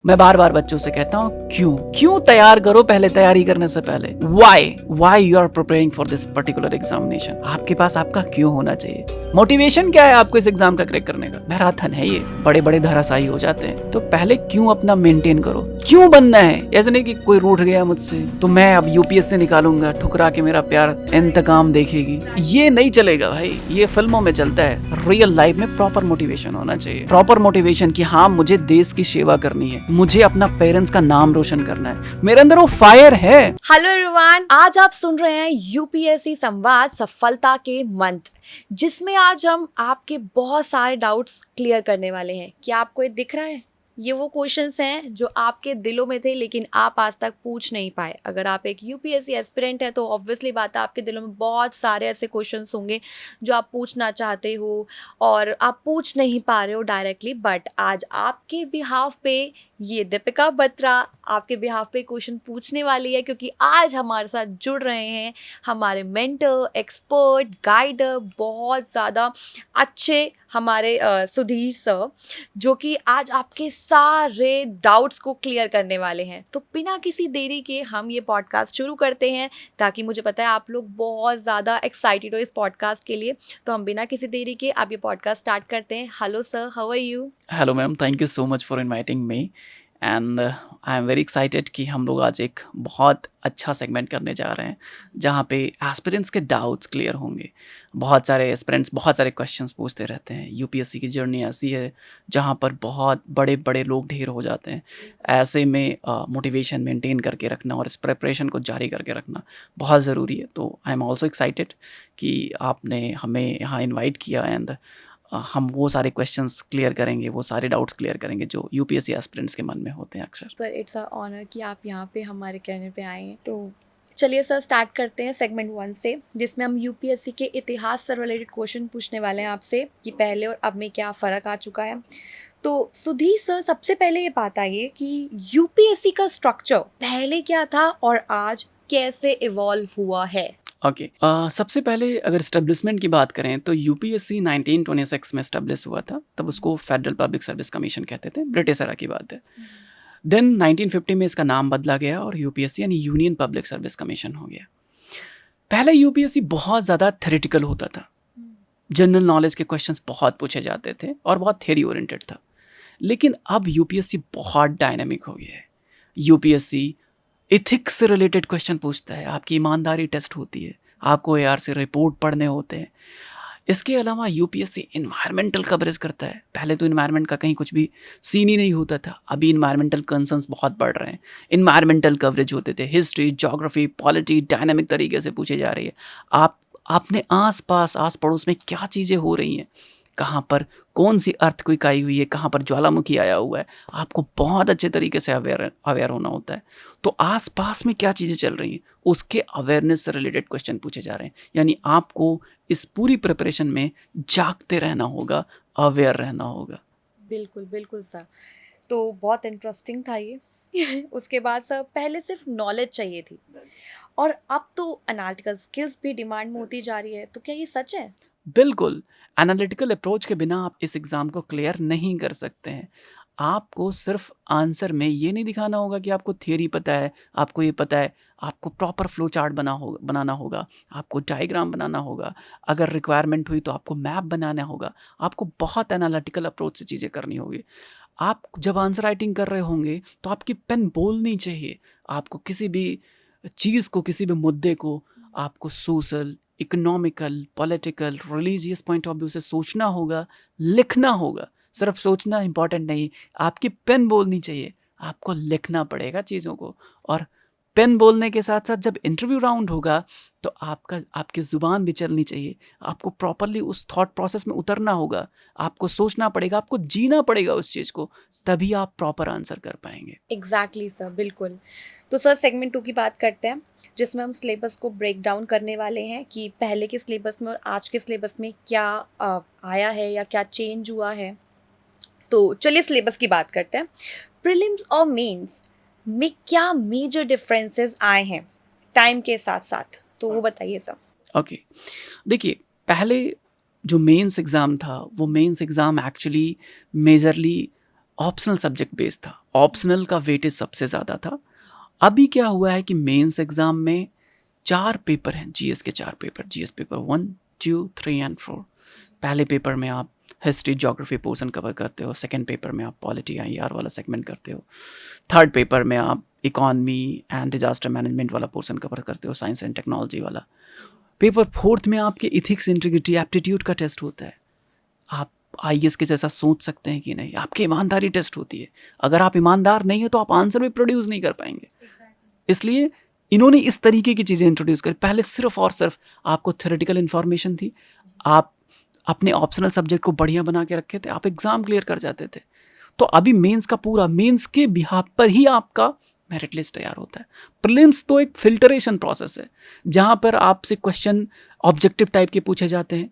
मैं बार बार बच्चों से कहता हूँ क्यों तैयार करो पहले तैयारी करने से पहले। Why you are preparing for this particular examination. आपके पास आपका क्यों होना चाहिए। मोटिवेशन क्या है आपको इस एग्जाम का क्रैक करने का। मैराथन है ये, बड़े बड़े धराशायी हो जाते हैं। तो पहले क्यों अपना मेंटेन करो। क्यों बनना है, ऐसे नहीं कि कोई रूठ गया मुझसे तो मैं अब यूपीएससी निकालूंगा, ठुकरा के मेरा प्यार इंतकाम देखेगी। ये नहीं चलेगा भाई, ये फिल्मों में चलता है। रियल लाइफ में प्रॉपर मोटिवेशन होना चाहिए। प्रॉपर मोटिवेशन कि हाँ मुझे देश की सेवा करनी है, मुझे अपना पेरेंट्स का नाम रोशन करना है, मेरे अंदर वो फायर है। हेलो एवरीवन, आज आप सुन रहे हैं यूपीएससी संवाद सफलता के मंत्र, जिसमें आज हम आपके बहुत सारे डाउट्स क्लियर करने वाले हैं। क्या आपको ये दिख रहा है? ये वो क्वेश्चंस हैं जो आपके दिलों में थे लेकिन आप आज तक पूछ नहीं पाए। अगर आप एक यूपीएससी एस्पिरेंट है तो ऑब्वियसली बात है, आपके दिलों में बहुत सारे ऐसे क्वेश्चंस होंगे जो आप पूछना चाहते हो और आप पूछ नहीं पा रहे हो डायरेक्टली। बट आज आपके बिहाफ पे ये दीपिका बत्रा आपके बिहाफ पे क्वेश्चन पूछने वाली है, क्योंकि आज हमारे साथ जुड़ रहे हैं हमारे मेंटर, एक्सपर्ट, गाइडर, बहुत ज़्यादा अच्छे हमारे सुधीर सर, जो कि आज आपके सारे डाउट्स को क्लियर करने वाले हैं। तो बिना किसी देरी के हम ये पॉडकास्ट शुरू करते हैं, ताकि मुझे पता है आप लोग बहुत ज़्यादा एक्साइटेड हो इस पॉडकास्ट के लिए। तो हम बिना किसी देरी के आप ये पॉडकास्ट स्टार्ट करते हैं। Hello sir, how are you? Hello ma'am, thank you so much for inviting me and I am very excited कि हम लोग आज एक बहुत अच्छा सेगमेंट करने जा रहे हैं जहाँ पे एस्पिरेंट्स के डाउट्स क्लियर होंगे। बहुत सारे एस्पिरेंट्स बहुत सारे क्वेश्चंस पूछते रहते हैं। यूपीएससी की जर्नी ऐसी है जहाँ पर बहुत बड़े बड़े लोग ढेर हो जाते हैं। ऐसे में मोटिवेशन मेंटेन करके रखना और इस प्रिपरेशन को जारी करके रखना बहुत ज़रूरी है। तो आई एम ऑल्सो एक्साइटेड कि आपने हमें यहाँ इन्वाइट किया एंड हम वो सारे क्वेश्चंस क्लियर करेंगे, वो सारे डाउट्स क्लियर करेंगे जो यूपीएससी एस्पिरेंट्स के मन में होते हैं अक्सर। सर, इट्स अ ऑनर कि आप यहाँ पे हमारे कहने पे आए हैं। तो चलिए सर, स्टार्ट करते हैं सेगमेंट 1 से, जिसमें हम यूपीएससी के इतिहास से रिलेटेड क्वेश्चन पूछने वाले हैं आपसे कि पहले और अब में क्या फ़र्क आ चुका है। तो सुधीर सर, सबसे पहले ये बात आइए कि यूपीएससी का स्ट्रक्चर पहले क्या था और आज कैसे इवॉल्व हुआ है। ओके, सबसे पहले अगर इस्टेब्लिशमेंट की बात करें तो यूपीएससी 1926 में इस्टेब्लिश हुआ था। तब उसको फेडरल पब्लिक सर्विस कमीशन कहते थे, ब्रिटिश एरा की बात है। देन 1950 में इसका नाम बदला गया और यूपीएससी यानी यूनियन पब्लिक सर्विस कमीशन हो गया। पहले यूपीएससी बहुत ज़्यादा थ्योरेटिकल होता था। जनरल नॉलेज के क्वेश्चंस बहुत पूछे जाते थे और बहुत थ्योरी ओरिएंटेड था। लेकिन अब यूपीएससी बहुत डायनामिक हो गया है। यूपीएससी इथिक्स से रिलेटेड क्वेश्चन पूछता है, आपकी ईमानदारी टेस्ट होती है, आपको एआर से रिपोर्ट पढ़ने होते हैं। इसके अलावा यूपीएससी इन्वायरमेंटल कवरेज करता है। पहले तो इन्वायरमेंट का कहीं कुछ भी सीन ही नहीं होता था, अभी इन्वायरमेंटल कंसर्न्स बहुत बढ़ रहे हैं। इन्वायरमेंटल कवरेज होते थे, हिस्ट्री, ज्योग्राफी, पॉलिटी डायनामिक तरीके से पूछे जा रही है। आपने आस पास आस पड़ोस में क्या चीज़ें हो रही हैं, कहाँ पर कौन सी अर्थक्वेक आई हुई है, कहाँ पर ज्वालामुखी आया हुआ है, आपको बहुत अच्छे तरीके से अवेयर होना होता है। तो आसपास में क्या चीज़ें चल रही हैं उसके अवेयरनेस से रिलेटेड क्वेश्चन पूछे जा रहे हैं। यानी आपको इस पूरी प्रिपरेशन में जागते रहना होगा, अवेयर रहना होगा। बिल्कुल बिल्कुल सर, तो बहुत इंटरेस्टिंग था ये। उसके बाद सर, पहले सिर्फ नॉलेज चाहिए थी और अब तो एनालिटिकल स्किल्स भी डिमांड में होती जा रही है। तो क्या ये सच है? बिल्कुल, एनालिटिकल अप्रोच के बिना आप इस एग्ज़ाम को क्लियर नहीं कर सकते हैं। आपको सिर्फ आंसर में ये नहीं दिखाना होगा कि आपको थियरी पता है, आपको ये पता है। आपको प्रॉपर फ्लो चार्ट बनाना होगा, आपको डायग्राम बनाना होगा, अगर रिक्वायरमेंट हुई तो आपको मैप बनाना होगा। आपको बहुत एनालिटिकल अप्रोच से चीज़ें करनी होगी। आप जब आंसर राइटिंग कर रहे होंगे तो आपकी पेन बोलनी चाहिए। आपको किसी भी चीज़ को, किसी भी मुद्दे को आपको social, economical, political, religious point of view से सोचना होगा, लिखना होगा। सिर्फ सोचना इंपॉर्टेंट नहीं, आपकी पेन बोलनी चाहिए। आपको लिखना पड़ेगा चीज़ों को, और पेन बोलने के साथ साथ जब इंटरव्यू राउंड होगा तो आपकी ज़ुबान भी चलनी चाहिए। आपको प्रॉपरली उस थॉट प्रोसेस में उतरना होगा, आपको सोचना पड़ेगा, आपको जीना पड़ेगा उस चीज़ को, तभी आप प्रॉपर आंसर कर पाएंगे। एग्जैक्टली सर, बिल्कुल। तो सर, सेगमेंट 2 की बात करते हैं, जिसमें हम सिलेबस को ब्रेक डाउन करने वाले हैं कि पहले के सिलेबस में और आज के सिलेबस में क्या आया है या क्या चेंज हुआ है। तो चलिए सिलेबस की बात करते हैं। प्रीलिम्स और मेंस में क्या मेजर डिफरेंसेस आए हैं टाइम के साथ साथ, तो वो बताइए सर। ओके, देखिए, पहले जो मेंस एग्ज़ाम था वो mains exam actually majorly optional subject based था। ऑप्शनल का वेटेज सबसे ज़्यादा था। अभी क्या हुआ है कि मेंस एग्ज़ाम में 4 पेपर हैं, जीएस के 4 पेपर, जीएस पेपर 1, 2, 3 एंड 4। पहले पेपर में आप हिस्ट्री ज्योग्राफी पोर्शन कवर करते हो, सेकंड पेपर में आप पॉलिटी IR वाला सेगमेंट करते हो, थर्ड पेपर में आप इकोनॉमी एंड डिजास्टर मैनेजमेंट वाला पोर्शन कवर करते हो, साइंस एंड टेक्नोलॉजी वाला। पेपर फोर्थ में आपके इथिक्स, इंटीग्रिटी, एप्टीट्यूड का टेस्ट होता है। आप IAS के जैसा सोच सकते हैं कि नहीं, आपकी ईमानदारी टेस्ट होती है। अगर आप ईमानदार नहीं है तो आप आंसर भी प्रोड्यूस नहीं कर पाएंगे। इसलिए इन्होंने इस तरीके की चीज़ें इंट्रोड्यूस करी। पहले सिर्फ और सिर्फ आपको थ्योरेटिकल इन्फॉर्मेशन थी, आप अपने ऑप्शनल सब्जेक्ट को बढ़िया बना के रखे थे, आप एग्ज़ाम क्लियर कर जाते थे। तो अभी मेंस का पूरा, मेंस के बिहाफ पर ही आपका मेरिट लिस्ट तैयार होता है। प्रीलिम्स तो एक फिल्टरेशन प्रोसेस है जहाँ पर आपसे क्वेश्चन ऑब्जेक्टिव टाइप के पूछे जाते हैं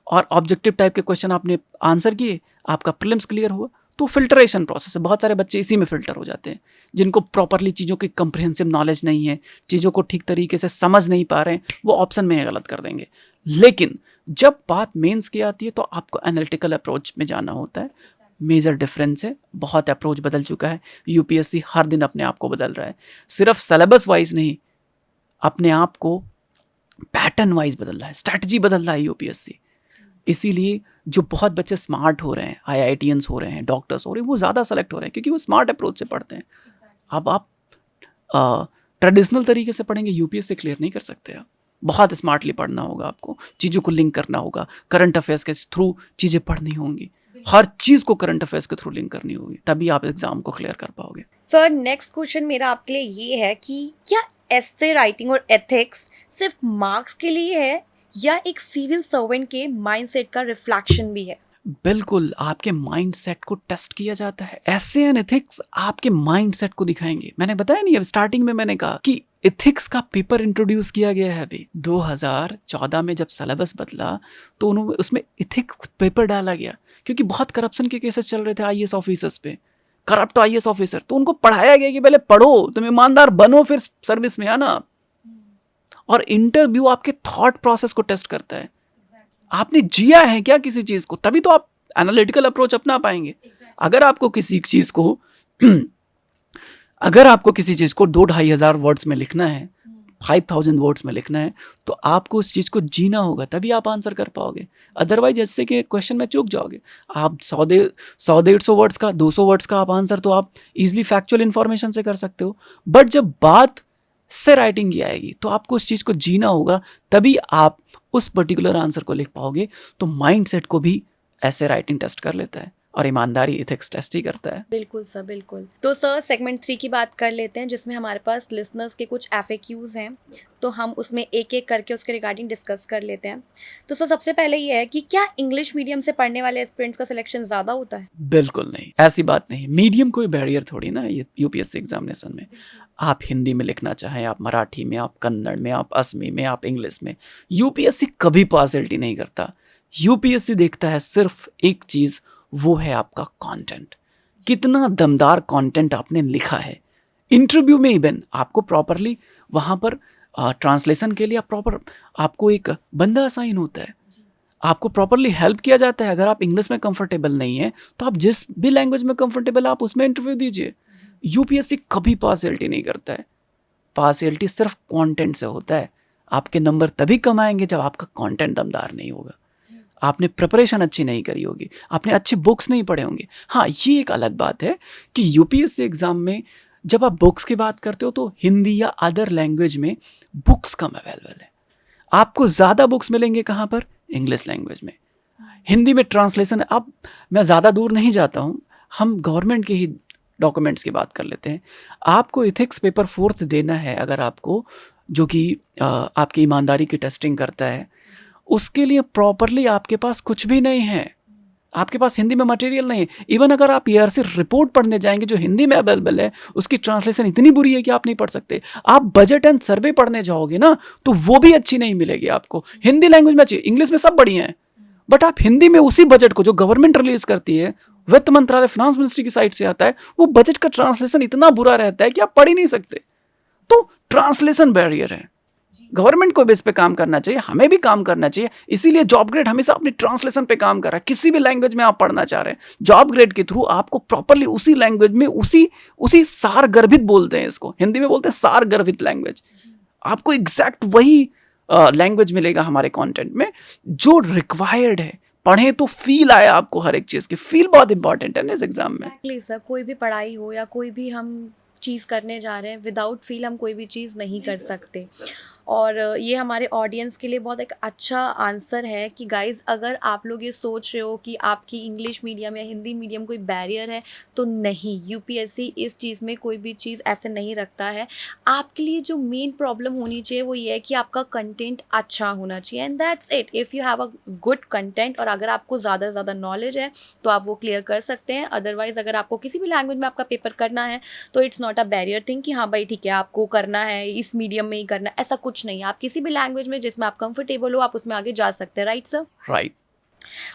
और ऑब्जेक्टिव टाइप के क्वेश्चन आपने आंसर किए, आपका प्रीलिम्स क्लियर हुआ, तो फिल्टरेशन प्रोसेस है। बहुत सारे बच्चे इसी में फ़िल्टर हो जाते हैं, जिनको प्रॉपरली चीज़ों की कंप्रिहेंसिव नॉलेज नहीं है, चीज़ों को ठीक तरीके से समझ नहीं पा रहे हैं, वो ऑप्शन में गलत कर देंगे। लेकिन जब बात मेंस की आती है तो आपको एनालिटिकल अप्रोच में जाना होता है। मेजर डिफरेंस है, बहुत अप्रोच बदल चुका है। यूपीएससी हर दिन अपने आप को बदल रहा है, सिर्फ सिलेबस वाइज नहीं, अपने आप को पैटर्न वाइज बदल रहा है, स्ट्रैटेजी बदल रहा है यूपीएससी। इसीलिए जो बहुत बच्चे स्मार्ट हो रहे हैं, IITians हो रहे हैं, डॉक्टर्स हो रहे हैं, वो ज़्यादा सेलेक्ट हो रहे हैं क्योंकि वो स्मार्ट अप्रोच से पढ़ते हैं। अब आप ट्रेडिशनल तरीके से पढ़ेंगे, यूपीएससी क्लियर नहीं कर सकते। आप बहुत स्मार्टली पढ़ना होगा, आपको चीज़ों को लिंक करना होगा, करंट अफेयर्स के थ्रू चीज़ें पढ़नी होंगी, हर चीज़ को करंट अफेयर्स के थ्रू लिंक करनी होगी, तभी आप एग्जाम को क्लियर कर पाओगे। सर, नेक्स्ट क्वेश्चन मेरा आपके लिए ये है कि क्या एस्से राइटिंग और एथिक्स सिर्फ मार्क्स के लिए है या एक सिविल सर्वेंट के माइंडसेट का रिफ्लेक्शन भी है? बिल्कुल, आपके माइंडसेट को टेस्ट किया जाता है। एसे एंड एथिक्स आपके माइंडसेट को दिखाएंगे। मैंने बताया नहीं, अब स्टार्टिंग में मैंने कहा कि एथिक्स का पेपर इंट्रोड्यूस किया गया है। अभी 2014 में जब सिलेबस बदला तो उन्होंने उसमें एथिक्स पेपर डाला गया, क्योंकि बहुत करप्शन के केसेस चल रहे थे IAS ऑफिसर्स पे, करप्ट IAS ऑफिसर। तो उनको पढ़ाया गया कि पहले पढ़ो, तुम ईमानदार बनो, फिर सर्विस में आना। और इंटरव्यू आपके थॉट प्रोसेस को टेस्ट करता है, आपने जिया है क्या किसी चीज़ को, तभी तो आप एनालिटिकल अप्रोच अपना पाएंगे। अगर आपको किसी चीज़ को अगर आपको किसी चीज़ को 2-2,500 वर्ड्स में लिखना है, 5,000 वर्ड्स में लिखना है, तो आपको उस चीज़ को जीना होगा, तभी आप आंसर कर पाओगे। अदरवाइज ऐसे के क्वेश्चन में चूक जाओगे। आप 100-150 वर्ड्स का, 200 वर्ड्स का आप आंसर तो आप इजीली फैक्चुअल इन्फॉर्मेशन से कर सकते हो, बट जब बात से राइटिंग की आएगी तो आपको उस चीज़ को जीना होगा, तभी आप उस पर्टिकुलर आंसर को लिख पाओगे। तो माइंडसेट को भी ऐसे राइटिंग टेस्ट कर लेता है और ईमानदारी एथिक्स टेस्ट ही करता है। बिल्कुल सर, बिल्कुल। तो सर, सेगमेंट 3 की बात कर लेते हैं, जिसमें हमारे पास लिसनर्स के कुछ FAQs हैं, तो हम उसमें एक एक करके उसके रिगार्डिंग डिस्कस कर लेते हैं। तो सर, सबसे पहले ये है कि क्या इंग्लिश मीडियम से पढ़ने वाले एस्पिरेंट्स का सिलेक्शन ज़्यादा होता है? बिल्कुल नहीं, ऐसी बात नहीं। मीडियम कोई बैरियर थोड़ी ना ये यूपीएससी एग्जामिनेशन में। आप हिंदी में लिखना चाहें, आप मराठी में, आप कन्नड़ में, आप असमी में, आप इंग्लिश में, यूपीएससी कभी पार्शियलिटी नहीं करता। यूपीएससी देखता है सिर्फ एक चीज़, वो है आपका कंटेंट, कितना दमदार कंटेंट आपने लिखा है। इंटरव्यू में इवन आपको प्रॉपरली वहाँ पर ट्रांसलेशन के लिए प्रॉपर आपको एक बंदा असाइन होता है, आपको प्रॉपरली हेल्प किया जाता है। अगर आप इंग्लिश में कंफर्टेबल नहीं है तो आप जिस भी लैंग्वेज में कंफर्टेबल आप उसमें इंटरव्यू दीजिए। यूपीएससी कभी पार्शियलिटी नहीं करता है, पार्शियलिटी सिर्फ कंटेंट से होता है। आपके नंबर तभी कम आएंगे जब आपका कंटेंट दमदार नहीं होगा, आपने प्रिपरेशन अच्छी नहीं करी होगी, आपने अच्छे बुक्स नहीं पढ़े होंगे। हाँ, ये एक अलग बात है कि यूपीएससी एग्जाम में जब आप बुक्स की बात करते हो तो हिंदी या अदर लैंग्वेज में बुक्स कम अवेलेबल है। आपको ज़्यादा बुक्स मिलेंगे कहाँ पर? इंग्लिश लैंग्वेज में। हिंदी में ट्रांसलेशन, अब मैं ज़्यादा दूर नहीं जाता हूँ, हम गवर्नमेंट के ही डॉक्यूमेंट्स की बात कर लेते हैं। आपको इथिक्स पेपर 4th देना है, अगर आपको, जो कि आपकी ईमानदारी की टेस्टिंग करता है, उसके लिए प्रॉपरली आपके पास कुछ भी नहीं है, आपके पास हिंदी में मटेरियल नहीं है। इवन अगर आप ERC रिपोर्ट पढ़ने जाएंगे जो हिंदी में अवेलेबल है, उसकी ट्रांसलेशन इतनी बुरी है कि आप नहीं पढ़ सकते। आप बजट एंड सर्वे पढ़ने जाओगे ना तो वो भी अच्छी नहीं मिलेगी आपको। हिंदी लैंग्वेज में अच्छी, इंग्लिश में सब बढ़िया है, बट आप हिंदी में उसी बजट को जो गवर्नमेंट रिलीज करती है, वित्त मंत्रालय, फाइनेंस मिनिस्ट्री की साइट से आता है, वो बजट का ट्रांसलेशन इतना बुरा रहता है कि आप पढ़ ही नहीं सकते। तो ट्रांसलेशन बैरियर है। गवर्नमेंट को भी इस पे काम करना चाहिए, हमें भी काम करना चाहिए। इसीलिए जॉब ग्रेड हमेशा अपनी ट्रांसलेशन पे काम कर रहा है। किसी भी लैंग्वेज में आप पढ़ना चाह रहे हैं, जॉब ग्रेड के थ्रू आपको प्रॉपरली उसी लैंग्वेज में उसी सार गर्भित बोलते हैं, इसको हिंदी में बोलते हैं सार गर्भित लैंग्वेज, आपको एग्जैक्ट वही लैंग्वेज मिलेगा हमारे कंटेंट में जो रिक्वायर्ड है। पढ़ें तो फील आए आपको, हर एक चीज की फील बहुत इंपॉर्टेंट है ना इस एग्जाम में। एक्चुअली सर, कोई भी पढ़ाई हो या कोई भी हम चीज़ करने जा रहे हैं, विदाउट फील हम कोई भी चीज़ नहीं कर सकते। और ये हमारे ऑडियंस के लिए बहुत एक अच्छा आंसर है कि गाइज़, अगर आप लोग ये सोच रहे हो कि आपकी इंग्लिश मीडियम या हिंदी मीडियम कोई बैरियर है, तो नहीं, यूपीएससी इस चीज़ में कोई भी चीज़ ऐसे नहीं रखता है। आपके लिए जो मेन प्रॉब्लम होनी चाहिए वो ये है कि आपका कंटेंट अच्छा होना चाहिए, and that's it. If you have a good content और अगर आपको ज़्यादा से ज़्यादा नॉलेज है तो आप वो क्लियर कर सकते हैं। अदरवाइज़ अगर आपको किसी भी लैंग्वेज में आपका पेपर करना है तो it's not a barrier thing कि हाँ भाई ठीक है, आपको करना है इस मीडियम में ही करना है, ऐसा कुछ नहीं। आप किसी भी लैंग्वेज में जिसमें आप कंफर्टेबल हो, आप उसमें आगे जा सकते हैं। Right sir? Right.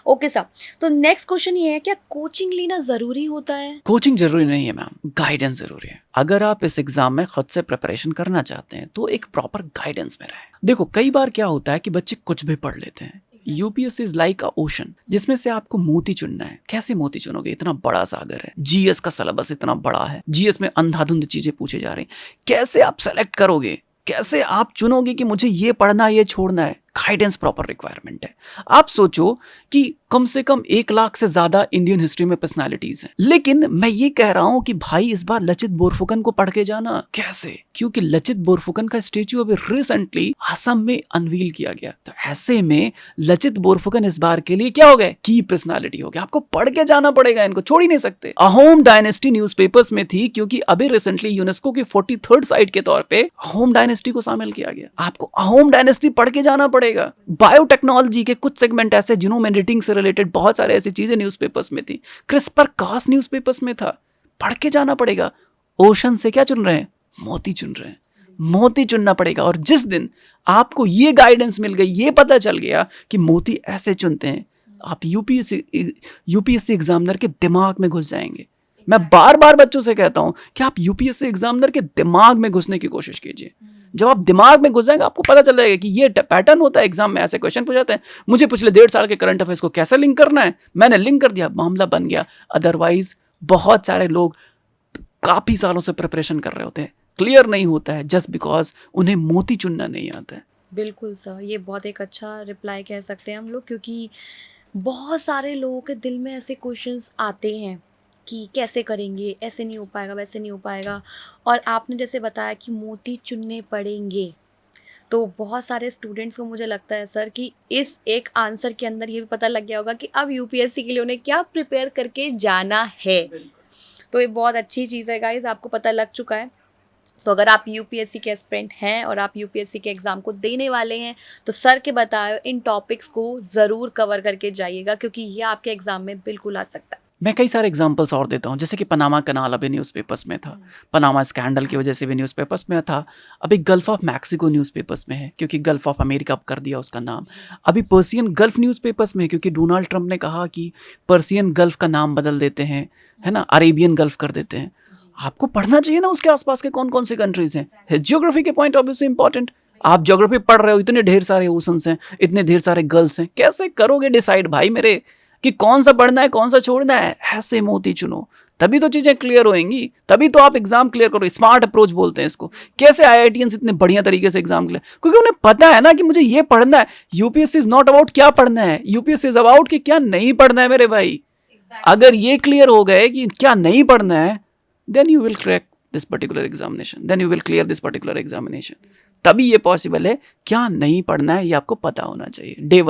Okay sir, तो नेक्स्ट क्वेश्चन ये है, क्या कोचिंग लेना जरूरी होता है? कोचिंग जरूरी नहीं है मैम, गाइडेंस जरूरी है। अगर आप इस एग्जाम में खुद से प्रिपरेशन करना चाहते हैं तो एक प्रॉपर गाइडेंस में रहें। देखो, कई बार क्या होता है कि बच्चे कुछ भी पढ़ लेते हैं। UPSC is like a ocean, जिसमें से आपको मोती चुनना है। कैसे मोती चुनोगे? इतना बड़ा सागर है, जीएस का सिलेबस इतना बड़ा है, जीएस में अंधाधुंध चीजें पूछे जा रही हैं। कैसे आप सेलेक्ट करोगे, कैसे आप चुनोगे कि मुझे ये पढ़ना है, ये छोड़ना है? गाइडेंस प्रॉपर रिक्वायरमेंट है। आप सोचो कि कम से कम 1 लाख से ज्यादा इंडियन हिस्ट्री में पर्सनालिटीज हैं, लेकिन मैं ये कह रहा हूं कि भाई इस बार लचित बोरफुकन को पढ़ के जाना। कैसे? क्योंकि लचित बोरफुकन का स्टेच्यू अभी रिसेंटली असम में अनवील किया गया। तो ऐसे में लचित बोरफुकन इस बार के लिए क्या हो गए? की पर्सनालिटी हो गया। आपको पढ़ के जाना पड़ेगा, इनको छोड़ ही नहीं सकते। अहोम डायनेस्टी न्यूज़पेपर्स में थी, क्योंकि अभी रिसेंटली यूनेस्को की 43rd साइट के तौर पे अहोम डायनेस्टी को शामिल किया गया। आपको अहोम डायनेस्टी पढ़ के जाना पड़ेगा। बायोटेक्नोलॉजी के कुछ सेगमेंट ऐसे जिनोम एडिटिंग से रिलेटेड बहुत सारे ऐसी चीजें न्यूज़पेपर्स में थी। क्रिस्पर कास न्यूज़पेपर्स में था। पढ़ के जाना पड़ेगा। ओशन से क्या चुन रहे हैं? मोती चुन रहे हैं। मोती चुनना पड़ेगा। और जिस दिन आपको ये गाइडेंस मिल गई, ये पता चल गया कि मोती ऐसे चुनते हैं, आप यूपीएससी एग्जामिनर के दिमाग में घुस जाएंगे। मैं बार बार बच्चों से कहता हूं कि आप यूपीएससी एग्जामिनर के दिमाग में घुसने की कोशिश कीजिए। जब आप दिमाग में घुस जाएंगे, आपको पता चल जाएगा कि ये पैटर्न होता है। एग्जाम में ऐसे क्वेश्चन पूछ जाते हैं, मुझे पिछले 1.5 साल के करंट अफेयर्स को कैसे लिंक करना है, मैंने लिंक कर दिया, मामला बन गया। अदरवाइज बहुत सारे लोग काफी सालों से प्रिपरेशन कर रहे होते हैं, क्लियर नहीं होता है, जस्ट बिकॉज उन्हें मोती चुनना नहीं आता है। बिल्कुल सर, ये बहुत एक अच्छा रिप्लाई कह सकते हैं हम लोग, क्योंकि बहुत सारे लोगों के दिल में ऐसे क्वेश्चंस आते हैं कि कैसे करेंगे, ऐसे नहीं हो पाएगा, वैसे नहीं हो पाएगा। और आपने जैसे बताया कि मोती चुनने पड़ेंगे, तो बहुत सारे स्टूडेंट्स को मुझे लगता है सर कि इस एक आंसर के अंदर ये भी पता लग गया होगा कि अब यूपीएससी के लिए उन्हें क्या प्रिपेयर करके जाना है। तो ये बहुत अच्छी चीज़ है गाइज, आपको पता लग चुका है। तो अगर आप यूपीएससी के एस्पिरेंट हैं और आप यूपीएससी के एग्ज़ाम को देने वाले हैं, तो सर के बताए इन टॉपिक्स को ज़रूर कवर करके जाइएगा, क्योंकि ये आपके एग्ज़ाम में बिल्कुल आ सकता है। मैं कई सारे एग्जांपल्स और देता हूँ, जैसे कि पनामा कनाल अभी न्यूज़पेपर्स में था, पनामा स्कैंडल की वजह से भी न्यूज़पेपर्स में था। अभी गल्फ ऑफ मैक्सिको न्यूज़पेपर्स में है, क्योंकि गल्फ ऑफ अमेरिका कर दिया उसका नाम। अभी पर्सियन गल्फ न्यूज़पेपर्स में, क्योंकि डोनाल्ड ट्रंप ने कहा कि पर्सियन गल्फ का नाम बदल देते हैं, है ना, अरेबियन गल्फ कर देते हैं। आपको पढ़ना चाहिए ना उसके आसपास के कौन कौन से कंट्रीज हैं। जियोग्राफी के पॉइंट ऑफ व्यू से इंपॉर्टेंट। आप ज्योग्राफी पढ़ रहे हो, इतने ढेर सारे ओशंस हैं, इतने ढेर सारे गर्ल्स हैं, कैसे करोगे डिसाइड भाई मेरे कि कौन सा पढ़ना है, कौन सा छोड़ना है? ऐसे मोती चुनो, तभी तो चीजें क्लियर होंगी, तभी तो आप एग्जाम क्लियर करो। स्मार्ट अप्रोच बोलते हैं इसको। कैसे आईआईटीएंस इतने बढ़िया तरीके से एग्जाम क्लियर? क्योंकि उन्हें पता है ना कि मुझे ये पढ़ना है। यूपीएससी इज नॉट अबाउट क्या पढ़ना है, यूपीएससी इज अबाउट कि क्या नहीं पढ़ना है मेरे भाई। अगर ये क्लियर हो गए कि क्या नहीं पढ़ना है, then you will crack this particular examination, then you will clear this particular examination। तभी ये पॉसिबल है। क्या नहीं पढ़ना है ये आपको पता होना चाहिए, डे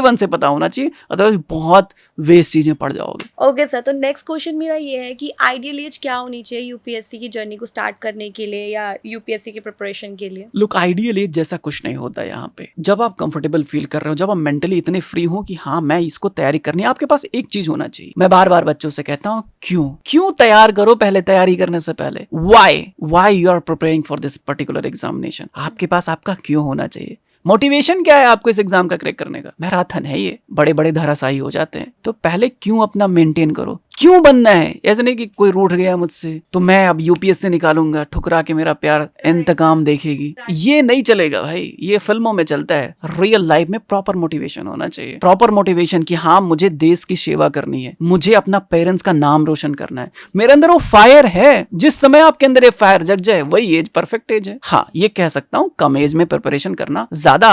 वन से पता होना चाहिए, अदरवाइज बहुत वेस्ट चीजें पढ़ जाओगे। ओके सर, तो नेक्स्ट क्वेश्चन मेरा ये है कि आइडियल एज क्या होनी चाहिए यूपीएससी की जर्नी को स्टार्ट करने के लिए या यूपीएससी की प्रिपरेशन के लिए? लुक, आइडियल एज जैसा कुछ नहीं होता यहाँ पे। जब आप कंफर्टेबल फील कर रहे हो, जब आप मेंटली इतने फ्री हो कि हाँ मैं इसको तैयारी करनी है, आपके पास एक चीज होना चाहिए। मैं बार बार बच्चों से कहता हूँ, क्यों तैयार करो पहले, तैयारी करने से पहले। Why you are preparing for this particular examination. आपके पास आपका क्यों होना चाहिए। मोटिवेशन क्या है आपको इस एग्जाम का क्रैक करने का? मैराथन है ये, बड़े बड़े धराशायी हो जाते हैं। तो पहले क्यों अपना मेंटेन करो, क्यों बनना है? ऐसे नहीं कि कोई रूठ गया मुझसे तो मैं अब यूपीएससी निकालूंगा, ठुकरा के मेरा प्यार इंतकाम देखेगी। ये नहीं चलेगा भाई, ये फिल्मों में चलता है। रियल लाइफ में प्रॉपर मोटिवेशन होना चाहिए, प्रॉपर मोटिवेशन कि हाँ मुझे देश की सेवा करनी है, मुझे अपना पेरेंट्स का नाम रोशन करना है, मेरे अंदर वो फायर है। जिस समय आपके अंदर ये फायर जग जाए वही एज परफेक्ट एज है। हाँ ये कह सकता हूँ कम एज में प्रिपरेशन करना ज्यादा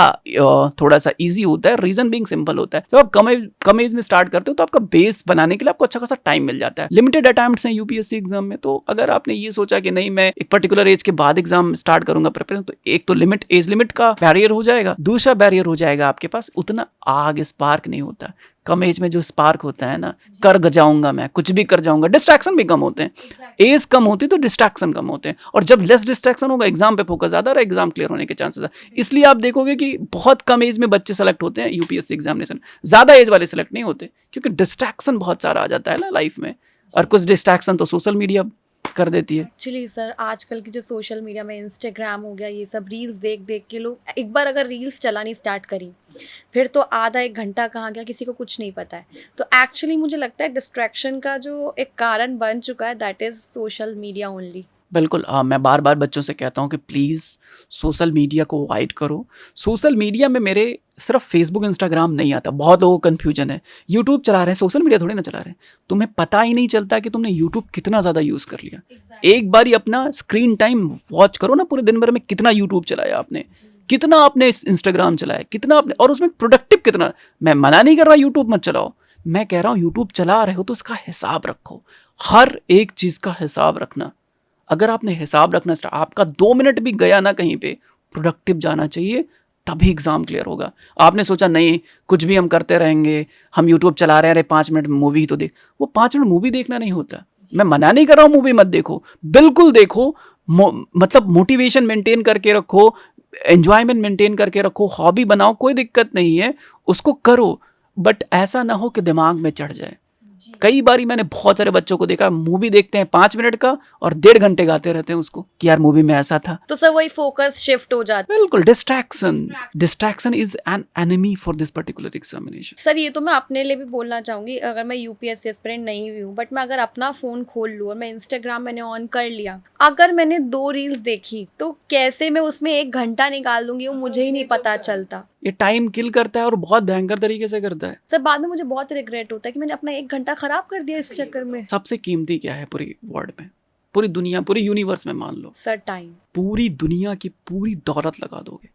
थोड़ा सा इजी होता है, रीजन बीइंग सिंपल होता है। जब आप कम एज में स्टार्ट करते हो तो आपका बेस बनाने के लिए आपको अच्छा खासा टाइम मिल जाता है। लिमिटेड अटेम्प्ट्स हैं यूपीएससी एग्जाम में, तो अगर आपने ये सोचा कि नहीं मैं एक पर्टिकुलर एज के बाद एग्जाम स्टार्ट करूंगा प्रिपरेशन, तो एक तो एज लिमिट का बैरियर हो जाएगा, दूसरा बैरियर हो जाएगा आपके पास उतना आग स्पार्क नहीं होता। कम एज में जो स्पार्क होता है ना, कर जाऊंगा मैं, कुछ भी कर जाऊंगा, डिस्ट्रैक्शन भी कम होते हैं। एज कम होती तो डिस्ट्रैक्शन कम होते हैं, और जब लेस डिस्ट्रैक्शन होगा एग्जाम पे फोकस ज्यादा रहा, एग्जाम क्लियर होने के चांसेस है। इसलिए आप देखोगे कि बहुत कम एज में बच्चे सेलेक्ट होते हैं यूपीएससी एग्जामिनेशन, ज्यादा एज वाले सेलेक्ट नहीं होते, क्योंकि डिस्ट्रैक्शन बहुत सारा आ जाता है ना लाइफ में, और कुछ डिस्ट्रैक्शन तो सोशल मीडिया कर देती है। एक्चुअली सर आजकल की जो सोशल मीडिया में इंस्टाग्राम हो गया, ये सब रील्स देख देख के लोग एक बार अगर रील्स चलानी स्टार्ट करी फिर तो आधा एक घंटा कहाँ गया किसी को कुछ नहीं पता है। तो एक्चुअली मुझे लगता है डिस्ट्रैक्शन का जो एक कारण बन चुका है that is social media only. बिल्कुल मैं बार बार बच्चों से कहता हूँ कि प्लीज़ सोशल मीडिया को अवॉइड करो। सोशल मीडिया में मेरे सिर्फ फेसबुक इंस्टाग्राम नहीं आता, बहुत लोगों को कन्फ्यूजन है। यूट्यूब चला रहे हैं, सोशल मीडिया थोड़ी ना चला रहे हैं। तुम्हें पता ही नहीं चलता कि तुमने यूट्यूब कितना ज़्यादा यूज़ कर लिया। एक बार ही अपना स्क्रीन टाइम वॉच करो ना, पूरे दिन भर में कितना यूट्यूब चलाया आपने, कितना आपने इंस्टाग्राम चलाया, कितना आपने, और उसमें प्रोडक्टिव कितना। मैं मना नहीं कर रहा यूट्यूब मत चलाओ, मैं कह रहा हूँ यूट्यूब चला रहे हो तो उसका हिसाब रखो, हर एक चीज़ का हिसाब रखना। अगर आपने हिसाब रखना आपका 2 मिनट भी गया ना कहीं पे, प्रोडक्टिव जाना चाहिए, तभी एग्जाम क्लियर होगा। आपने सोचा नहीं कुछ भी हम करते रहेंगे, हम यूट्यूब चला रहे हैं, अरे 5 मिनट मूवी तो देख, वो 5 मिनट मूवी देखना नहीं होता। मैं मना नहीं कर रहा हूँ मूवी मत देखो, बिल्कुल देखो, मतलब मोटिवेशन मेंटेन करके रखो, एंजॉयमेंट मेंटेन करके रखो, हॉबी बनाओ, कोई दिक्कत नहीं है, उसको करो, बट ऐसा ना हो कि दिमाग में चढ़ जाए। कई बारी मैंने बहुत सारे बच्चों को देखा, मूवी देखते हैं 5 मिनट का और 1.5 घंटे गाते रहते हैं उसको कि यार मूवी में ऐसा था। तो सर वही फोकस शिफ्ट हो जाता है। बिल्कुल, distraction is an enemy for this particular examination. Sir ये तो मैं अपने लिए भी बोलना चाहूंगी, अगर मैं यूपीएससी एस्पिरेंट नहीं भी हूँ बट मैं अगर अपना फोन खोल लूँ और मैं इंस्टाग्राम मैंने ऑन कर लिया, अगर मैंने 2 रील्स देखी तो कैसे मैं उसमें 1 घंटा निकाल दूंगी वो मुझे ही नहीं पता चलता। ये टाइम किल करता है और बहुत भयंकर तरीके से करता है। सर बाद में मुझे बहुत रिग्रेट होता है कि मैंने अपना 1 घंटा खराब कर दिया इस चक्कर में। सबसे कीमती क्या है पूरी वर्ल्ड में, पूरी दुनिया, पूरी यूनिवर्स में मान लो सर टाइम। पूरी दुनिया की पूरी दौलत लगा दोगे,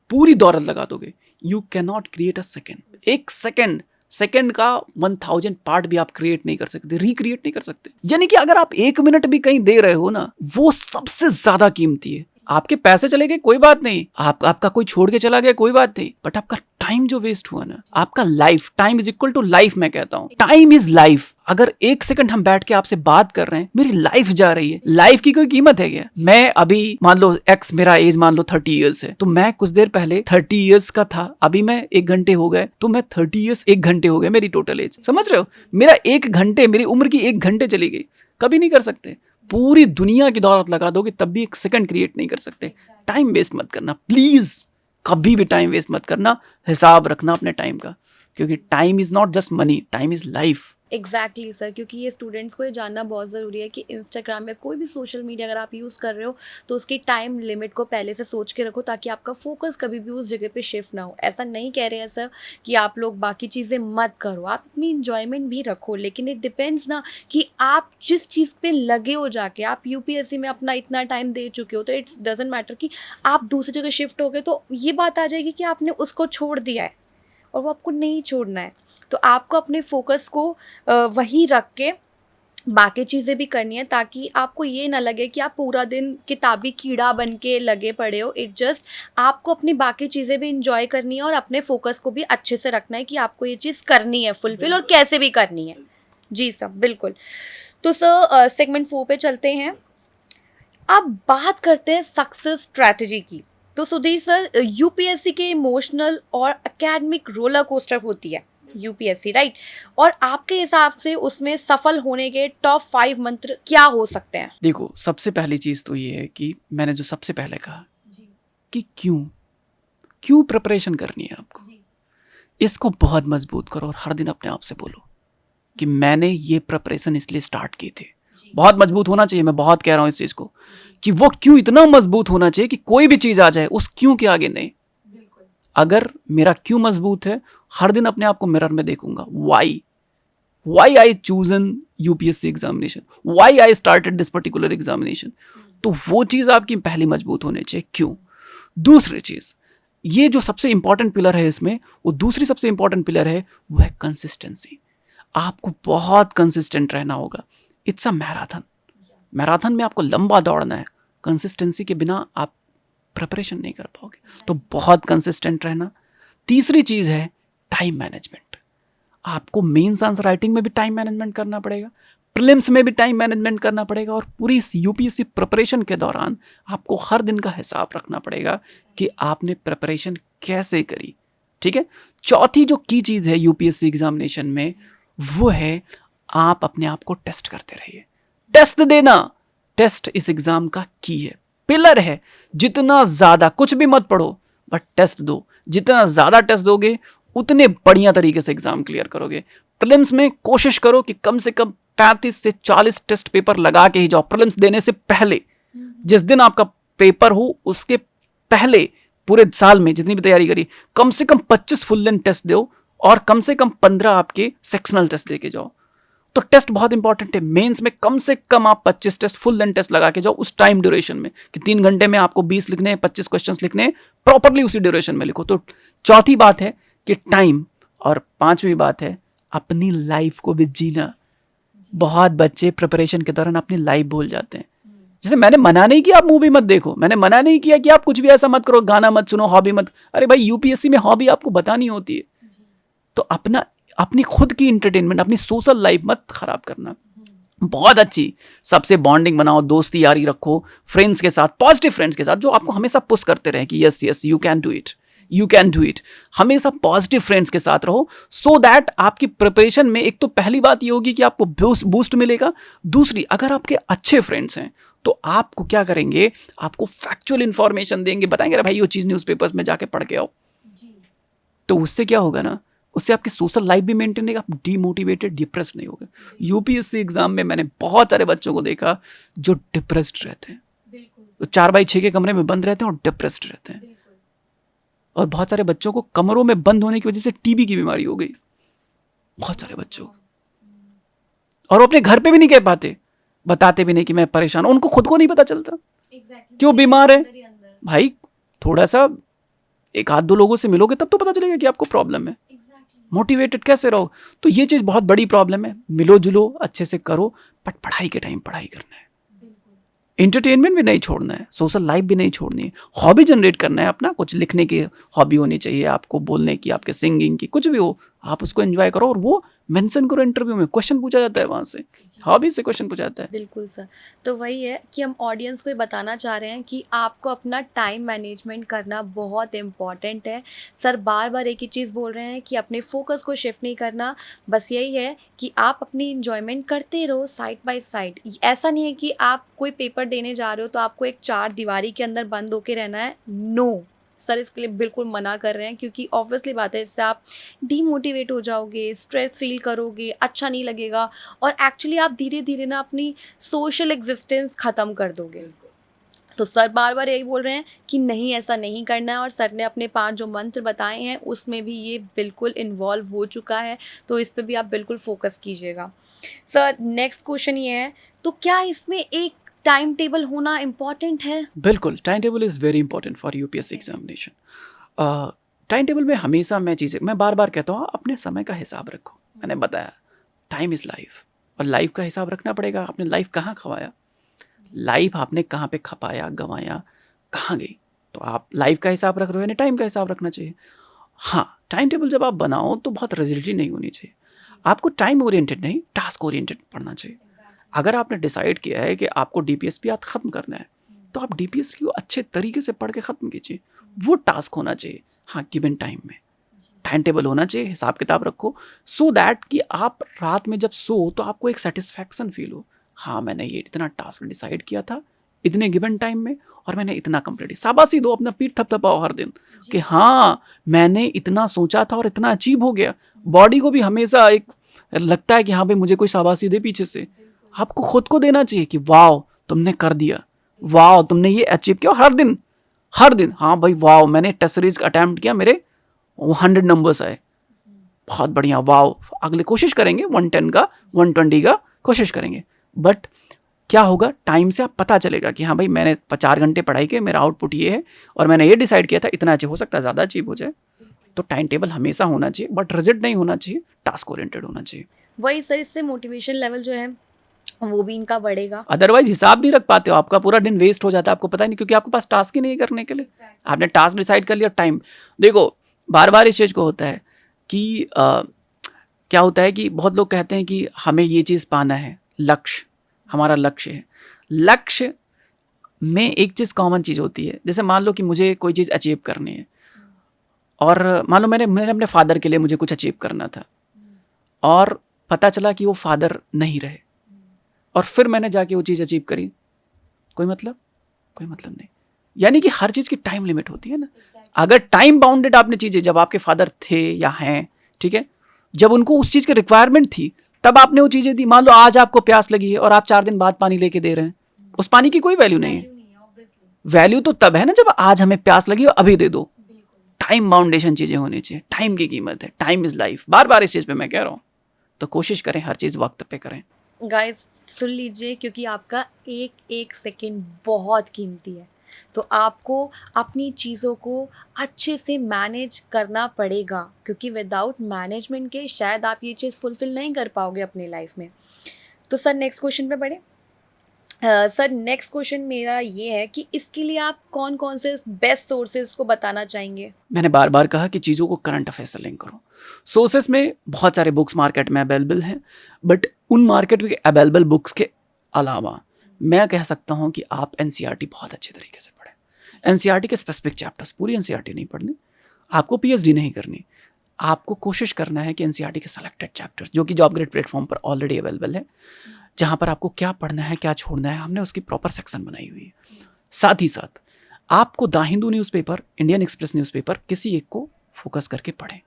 पूरी दौलत लगा दोगे, you can not create a second. एक सेकेंड का 1000 पार्ट भी आप क्रिएट नहीं कर सकते, रिक्रिएट नहीं कर सकते। यानी कि अगर आप 1 मिनट भी कहीं दे रहे हो ना, वो सबसे ज्यादा कीमती है। आपके पैसे चले गए कोई बात नहीं, आपका कोई छोड़ के चला गया कोई बात नहीं, बट आपका टाइम जो वेस्ट हुआ ना, आपका life, time is equal to life. मैं कहता हूँ टाइम इज लाइफ। अगर 1 सेकंड हम बैठ के आपसे बात कर रहे हैं, मेरी लाइफ जा रही है। लाइफ की कोई कीमत है क्या? मैं अभी मान लो एक्स, मेरा एज मान लो 30 ईयर्स है, तो मैं कुछ देर पहले 30 ईयर्स का था, अभी मैं 1 घंटे हो गए, तो मैं 30 ईयर्स 1 घंटे हो गए मेरी टोटल एज। समझ रहे हो? मेरा 1 घंटे, मेरी उम्र की 1 घंटे चली गई। कभी नहीं कर सकते। पूरी दुनिया की दौलत लगा दोगे तब भी 1 सेकंड क्रिएट नहीं कर सकते। टाइम वेस्ट मत करना प्लीज, कभी भी टाइम वेस्ट मत करना। हिसाब रखना अपने टाइम का, क्योंकि time is not just money, time is life. Exactly sir, क्योंकि ये स्टूडेंट्स को ये जानना बहुत ज़रूरी है कि इंस्टाग्राम या कोई भी सोशल मीडिया अगर आप यूज़ कर रहे हो तो उसकी टाइम लिमिट को पहले से सोच के रखो, ताकि आपका फोकस कभी भी उस जगह पे शिफ्ट ना हो। ऐसा नहीं कह रहे हैं सर कि आप लोग बाकी चीज़ें मत करो, आप अपनी इंजॉयमेंट भी रखो, लेकिन इट डिपेंड्स ना कि आप जिस चीज़ पे लगे हो जाके। आप यूपीएससी में अपना इतना टाइम दे चुके हो तो इट्स डजेंट मैटर कि आप दूसरी जगह शिफ्ट हो गए तो ये बात आ जाएगी कि आपने उसको छोड़ दिया है और वो आपको नहीं छोड़ना है। तो आपको अपने फोकस को वहीं रख के बाकी चीज़ें भी करनी है, ताकि आपको ये ना लगे कि आप पूरा दिन किताबी कीड़ा बन के लगे पड़े हो। इट जस्ट आपको अपनी बाकी चीज़ें भी इंजॉय करनी है और अपने फोकस को भी अच्छे से रखना है कि आपको ये चीज़ करनी है फुलफिल, और कैसे भी करनी है। जी सर बिल्कुल। तो सर सेगमेंट 4 पे चलते हैं। अब बात करते हैं सक्सेस स्ट्रैटेजी की। तो सुधीर सर, यूपीएससी के इमोशनल और एकेडमिक रोलर कोस्टर होती है यूपीएससी, राइट? और आपके हिसाब से उसमें सफल होने के टॉप 5 मंत्र क्या हो सकते हैं? देखो, सबसे पहली चीज तो ये है कि मैंने जो सबसे पहले कहा कि क्यों प्रिपरेशन करनी है आपको, इसको बहुत मजबूत करो और हर दिन अपने आप से बोलो कि मैंने ये प्रिपरेशन इसलिए स्टार्ट की थी। बहुत मजबूत होना चाहिए, मैं बहुत कह रहा हूँ इस चीज़ को कि वो क्यों इतना मजबूत होना चाहिए कि कोई भी चीज़ आ जाए उस क्यों के आगे नहीं। अगर मेरा क्यों मजबूत है, हर दिन अपने आप को मिरर में देखूंगा, why I chosen UPSC examination, why I started this particular examination. तो वो चीज़ आपकी पहली मजबूत होनी चाहिए, क्यों। दूसरी चीज़, ये जो सबसे इंपॉर्टेंट पिलर है इसमें, वो दूसरी सबसे इंपॉर्टेंट पिलर है, वो है कंसिस्टेंसी। आपको बहुत कंसिस्टेंट रहना होगा। इट्स अ मैराथन में आपको लंबा दौड़ना है। कंसिस्टेंसी के बिना आप प्रिपरेशन नहीं कर पाओगे, तो बहुत कंसिस्टेंट रहना। तीसरी चीज़ है टाइम मैनेजमेंट। आपको मेंस आंसर राइटिंग में भी टाइम मैनेजमेंट करना पड़ेगा, प्रीलिम्स में भी टाइम मैनेजमेंट करना पड़ेगा, और पूरी यूपीएससी प्रिपरेशन के दौरान आपको हर दिन का हिसाब रखना पड़ेगा कि आपने प्रिपरेशन कैसे करी। ठीक है। चौथी जो की चीज़ है यूपीएससी एग्जामिनेशन में, वो है आप अपने आप को टेस्ट करते रहिए। टेस्ट देना, टेस्ट इस एग्जाम का की है, पिलर है। जितना ज्यादा, कुछ भी मत पढ़ो बट टेस्ट दो। जितना ज्यादा टेस्ट दोगे उतने बढ़िया तरीके से एग्जाम क्लियर करोगे। प्रीलिम्स में कोशिश करो कि कम से कम 35 से 40 टेस्ट पेपर लगा के ही जाओ। प्रीलिम्स देने से पहले, जिस दिन आपका पेपर हो उसके पहले पूरे साल में जितनी भी तैयारी करी, कम से कम 25 फुल लेंथ टेस्ट दो और कम से कम 15 आपके सेक्शनल टेस्ट देके जाओ। तो टेस्ट बहुत इंपॉर्टेंट है। मेंस में कम से कम आप 25 टेस्ट, फुल लेंथ टेस्ट लगा के जाओ उस टाइम ड्यूरेशन में, कि 3 घंटे में आपको 20 लिखने हैं, 25 क्वेश्चंस लिखने हैं, प्रॉपर्ली उसी ड्यूरेशन में लिखो। तो चौथी बात है कि टाइम, और पांचवी बात है अपनी लाइफ को भी जीना। बहुत बच्चे प्रिपरेशन के दौरान अपनी लाइफ भूल जाते हैं। जैसे मैंने मना नहीं किया आप मूवी मत देखो, मैंने मना नहीं किया कि आप कुछ भी ऐसा मत करो, गाना मत सुनो, हॉबी मत। अरे भाई, यूपीएससी में हॉबी आपको बतानी होती है। तो अपनी खुद की इंटरटेनमेंट, अपनी सोशल लाइफ मत खराब करना। बहुत अच्छी सबसे बॉन्डिंग बनाओ, दोस्ती यारी रखो फ्रेंड्स के साथ, पॉजिटिव फ्रेंड्स के साथ जो आपको हमेशा पुश करते रहे कि yes yes you can do it, you can do it. हमेशा पॉजिटिव फ्रेंड्स के साथ रहो, सो दैट आपकी प्रिपरेशन में एक तो पहली बात ये होगी कि आपको बूस्ट मिलेगा। दूसरी, अगर आपके अच्छे फ्रेंड्स हैं तो आपको क्या करेंगे, आपको फैक्चुअल इंफॉर्मेशन देंगे, बताएंगे भाई ये चीज़ न्यूज़पेपर्स में जाके पढ़ के आओ। तो उससे क्या होगा ना, उससे आपकी सोशल लाइफ भी मेंटेन रहेगा, आप डीमोटिवेटेड, डिप्रेस नहीं होगे। यूपीएससी एग्जाम में मैंने बहुत सारे बच्चों को देखा जो डिप्रेस्ड रहते हैं, तो 4x6 के कमरे में बंद रहते हैं और डिप्रेस्ड रहते हैं। और बहुत सारे बच्चों को कमरों में बंद होने की वजह से टीबी की बीमारी हो गई, बहुत सारे बच्चों। और वो अपने घर पे भी नहीं कह पाते, बताते भी नहीं कि मैं परेशान हूं, उनको खुद को नहीं पता चलता क्यों बीमार है। भाई थोड़ा सा 1-2 लोगों से मिलोगे तब तो पता चलेगा कि आपको प्रॉब्लम है। मोटिवेटेड कैसे रहो, तो ये चीज़ बहुत बड़ी प्रॉब्लम है। मिलो जुलो, अच्छे से करो, बट पढ़ाई के टाइम पढ़ाई करना है, एंटरटेनमेंट भी नहीं छोड़ना है, सोशल लाइफ भी नहीं छोड़नी है, हॉबी जनरेट करना है अपना। कुछ लिखने की हॉबी होनी चाहिए आपको, बोलने की, आपके सिंगिंग की, कुछ भी हो, आप उसको एंजॉय करो और वो मेंशन करो। इंटरव्यू में क्वेश्चन पूछा जाता है, वहाँ से हॉबी से क्वेश्चन पूछा जाता है। बिल्कुल सर। तो वही है कि हम ऑडियंस को बताना चाह रहे हैं कि आपको अपना टाइम मैनेजमेंट करना बहुत इम्पॉर्टेंट है। सर बार बार एक ही चीज़ बोल रहे हैं कि अपने फोकस को शिफ्ट नहीं करना, बस यही है कि आप अपनी इंजॉयमेंट करते रहो साइड बाय साइड। ऐसा नहीं है कि आप कोई पेपर देने जा रहे हो तो आपको एक 4 दीवारी के अंदर बंद होके रहना है। नो सर, इसके लिए बिल्कुल मना कर रहे हैं, क्योंकि ऑब्वियसली बात है इससे आप डीमोटिवेट हो जाओगे, स्ट्रेस फील करोगे, अच्छा नहीं लगेगा, और एक्चुअली आप धीरे धीरे ना अपनी सोशल एग्जिस्टेंस ख़त्म कर दोगे। तो सर बार बार यही बोल रहे हैं कि नहीं, ऐसा नहीं करना है, और सर ने अपने 5 जो मंत्र बताए हैं उसमें भी ये बिल्कुल इन्वॉल्व हो चुका है, तो इस पर भी आप बिल्कुल फोकस कीजिएगा। सर नेक्स्ट क्वेश्चन ये है, तो क्या इसमें एक टाइम टेबल होना इम्पॉर्टेंट है? बिल्कुल, time table is very important for UPSC examination. Time table में हमेशा मैं बार बार कहता हूँ, अपने समय का हिसाब रखो। मैंने बताया टाइम इज़ लाइफ, और लाइफ का हिसाब रखना पड़ेगा। आपने लाइफ कहाँ खवाया, लाइफ आपने कहाँ पे खपाया, गंवाया, कहाँ गई, तो आप लाइफ का हिसाब रख रहे हो, यानी टाइम का हिसाब रखना चाहिए। हाँ, टाइम टेबल जब आप बनाओ तो बहुत रिजिडिटी नहीं होनी चाहिए। आपको टाइम ओरिएंटेड नहीं, टास्क ओरिएंटेड पढ़ना चाहिए। अगर आपने डिसाइड किया है कि आपको डीपीएसपी आज ख़त्म करना है, तो आप डीपीएसपी को अच्छे तरीके से पढ़ के ख़त्म कीजिए। वो टास्क होना चाहिए, हाँ, गिवन टाइम में। टाइम टेबल होना चाहिए, हिसाब किताब रखो, सो दैट कि आप रात में जब सो तो आपको एक सेटिस्फैक्शन फील हो, हाँ मैंने ये इतना टास्क डिसाइड किया था इतने गिवन टाइम में और मैंने इतना कंप्लीट। शाबाशी दो, अपना पीठ थपथपाओ हर दिन कि हाँ मैंने इतना सोचा था और इतना अचीव हो गया। बॉडी को भी हमेशा एक लगता है कि हाँ भाई मुझे कोई शाबाशी दे पीछे से, आपको खुद को देना चाहिए कि वाह तुमने कर दिया, वाह तुमने ये अचीव किया। हर दिन हाँ भाई वाह मैंने टेस्ट सीरीज का अटैम्प्ट किया, मेरे 100 नंबर्स आए, बहुत बढ़िया, वाह। अगले कोशिश करेंगे 110 का 120 का कोशिश करेंगे, बट क्या होगा टाइम से आप पता चलेगा कि हाँ भाई मैंने 4 घंटे पढ़ाई के, मेरा आउटपुट ये है और मैंने ये डिसाइड किया था इतना अचीव हो सकता है, ज़्यादा अचीव हो जाए। तो टाइम टेबल हमेशा होना चाहिए, बट रिजिड नहीं होना चाहिए, टास्क ओरिएंटेड होना चाहिए। वही सर, इससे मोटिवेशन लेवल जो है वो भी इनका बढ़ेगा। अदरवाइज हिसाब नहीं रख पाते हो, आपका पूरा दिन वेस्ट हो जाता है, आपको पता ही नहीं, क्योंकि आपके पास टास्क ही नहीं है करने के लिए। आपने टास्क डिसाइड कर लिया, टाइम देखो बार बार इस चीज़ को होता है कि क्या होता है कि बहुत लोग कहते हैं कि हमें ये चीज़ पाना है, लक्ष्य, हमारा लक्ष्य है। लक्ष्य में एक चीज़ कॉमन चीज़ होती है, जैसे मान लो कि मुझे कोई चीज़ अचीव करनी है, और मान लो मैंने अपने फादर के लिए मुझे कुछ अचीव करना था, और पता चला कि वो फादर नहीं रहे, और फिर मैंने जाके वो चीज़ अचीव करी, कोई मतलब नहीं। यानी कि हर चीज़ की टाइम लिमिट होती है ना। अगर टाइम बाउंडेड आपने चीज़ें, जब आपके फादर थे या हैं, ठीक है, जब उनको उस चीज़ की रिक्वायरमेंट थी तब आपने वो चीज़ें दी। मान लो आज आपको प्यास लगी है और आप 4 दिन बाद पानी लेके दे रहे हैं, उस पानी की कोई वैल्यू नहीं है। वैल्यू तो तब है ना जब आज हमें प्यास लगी और अभी दे दो। टाइम बाउंडेशन चीज़ें होनी चाहिए, टाइम की कीमत है, टाइम इज़ लाइफ। बार बार इस चीज़ पे मैं कह रहा हूँ, तो कोशिश करें हर चीज़ वक्त पे करें। गाइस सुन लीजिए, क्योंकि आपका एक एक सेकंड बहुत कीमती है, तो आपको अपनी चीज़ों को अच्छे से मैनेज करना पड़ेगा, क्योंकि विदाउट मैनेजमेंट के शायद आप ये चीज़ फुलफिल नहीं कर पाओगे अपनी लाइफ में। तो सर नेक्स्ट क्वेश्चन पे बढ़े। सर नेक्स्ट क्वेश्चन मेरा ये है कि इसके लिए आप कौन कौन से बेस्ट सोर्सेज को बताना चाहेंगे। मैंने बार बार कहा कि चीज़ों को करंट अफेयर से लिंक करो। सोर्सेस में बहुत सारे बुक्स मार्केट में अवेलेबल हैं, बट उन मार्केट में अवेलेबल बुक्स के अलावा मैं कह सकता हूं कि आप एनसीईआरटी बहुत अच्छे तरीके से पढ़ें। एनसीईआरटी के स्पेसिफिक चैप्टर्स, पूरी एनसीईआरटी नहीं पढ़नी, आपको पीएचडी नहीं करनी, आपको कोशिश करना है कि एनसीईआरटी के सेलेक्टेड चैप्टर्स जो कि जॉब ग्रेड प्लेटफॉर्म पर ऑलरेडी अवेलेबल है, जहाँ पर आपको क्या पढ़ना है क्या छोड़ना है, हमने उसकी प्रॉपर सेक्शन बनाई हुई है। साथ ही साथ आपको the Hindu newspaper, Indian express newspaper, किसी एक को फोकस करके पढ़ें।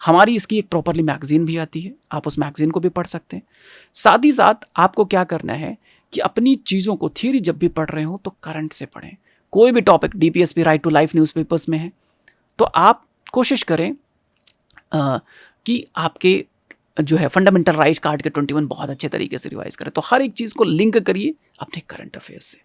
हमारी इसकी एक प्रॉपरली मैगजीन भी आती है, आप उस मैगजीन को भी पढ़ सकते हैं। साथ ही साथ आपको क्या करना है कि अपनी चीज़ों को, थियरी जब भी पढ़ रहे हो तो करंट से पढ़ें। कोई भी topic DPSP, right to life newspapers में है, तो आप कोशिश करें कि आपके जो है फंडामेंटल राइट्स का आर्टिकल 21 बहुत अच्छे तरीके से रिवाइज करें। तो हर एक चीज़ को लिंक करिए अपने करंट अफेयर्स से।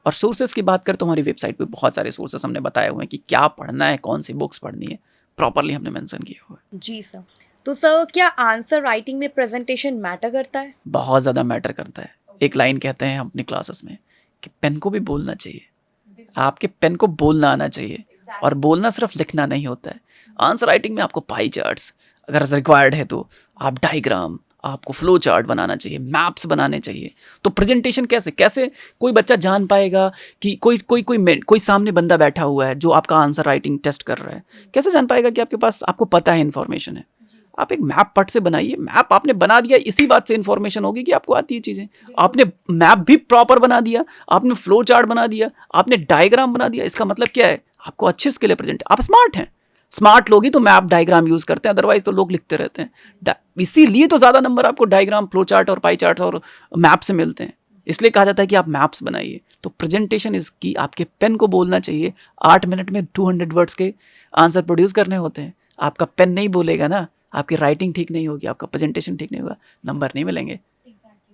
और सोर्सेज की बात करें तो हमारी वेबसाइट पे बहुत सारे सोर्सेस हमने बताए हुए हैं कि क्या पढ़ना है, कौन सी बुक्स पढ़नी है, प्रॉपरली हमने मेंशन किया हुआ है। जी सर। तो सर क्या आंसर राइटिंग में प्रेजेंटेशन मैटर करता है? बहुत ज़्यादा मैटर करता है। एक लाइन कहते हैं हम अपनी क्लासेस में कि पेन को भी बोलना चाहिए, आपके पेन को बोलना आना चाहिए, और बोलना सिर्फ लिखना नहीं होता है। आंसर राइटिंग में आपको पाई चार्ट्स अगर रिक्वायर्ड है तो आप डायग्राम, आपको फ्लो चार्ट बनाना चाहिए, मैप्स बनाने चाहिए। तो प्रेजेंटेशन कैसे कोई बच्चा जान पाएगा कि कोई सामने बंदा बैठा हुआ है जो आपका आंसर राइटिंग टेस्ट कर रहा है, कैसे जान पाएगा कि आपके पास, आपको पता है इन्फॉर्मेशन है। आप एक मैप पट से बनाइए, मैप आपने बना दिया, इसी बात से इन्फॉर्मेशन होगी कि आपको आती है चीज़ें। आपने मैप भी प्रॉपर बना दिया, आपने फ्लो चार्ट बना दिया, आपने डायग्राम बना दिया, इसका मतलब क्या है, आपको अच्छे स्किल है प्रेजेंट। आप स्मार्ट हैं, स्मार्ट लोग ही तो मैप डायग्राम यूज़ करते हैं, अदरवाइज तो लोग लिखते रहते हैं। इसीलिए तो ज़्यादा नंबर आपको डायग्राम, फ्लो चार्ट और पाई चार्ट्स और मैप से मिलते हैं। इसलिए कहा जाता है कि आप मैप्स बनाइए। तो प्रेजेंटेशन इसकी, आपके पेन को बोलना चाहिए। 8 मिनट में 200 वर्ड्स के आंसर प्रोड्यूस करने होते हैं। आपका पेन नहीं बोलेगा ना, आपकी राइटिंग ठीक नहीं होगी, आपका प्रेजेंटेशन ठीक नहीं होगा, नंबर नहीं मिलेंगे।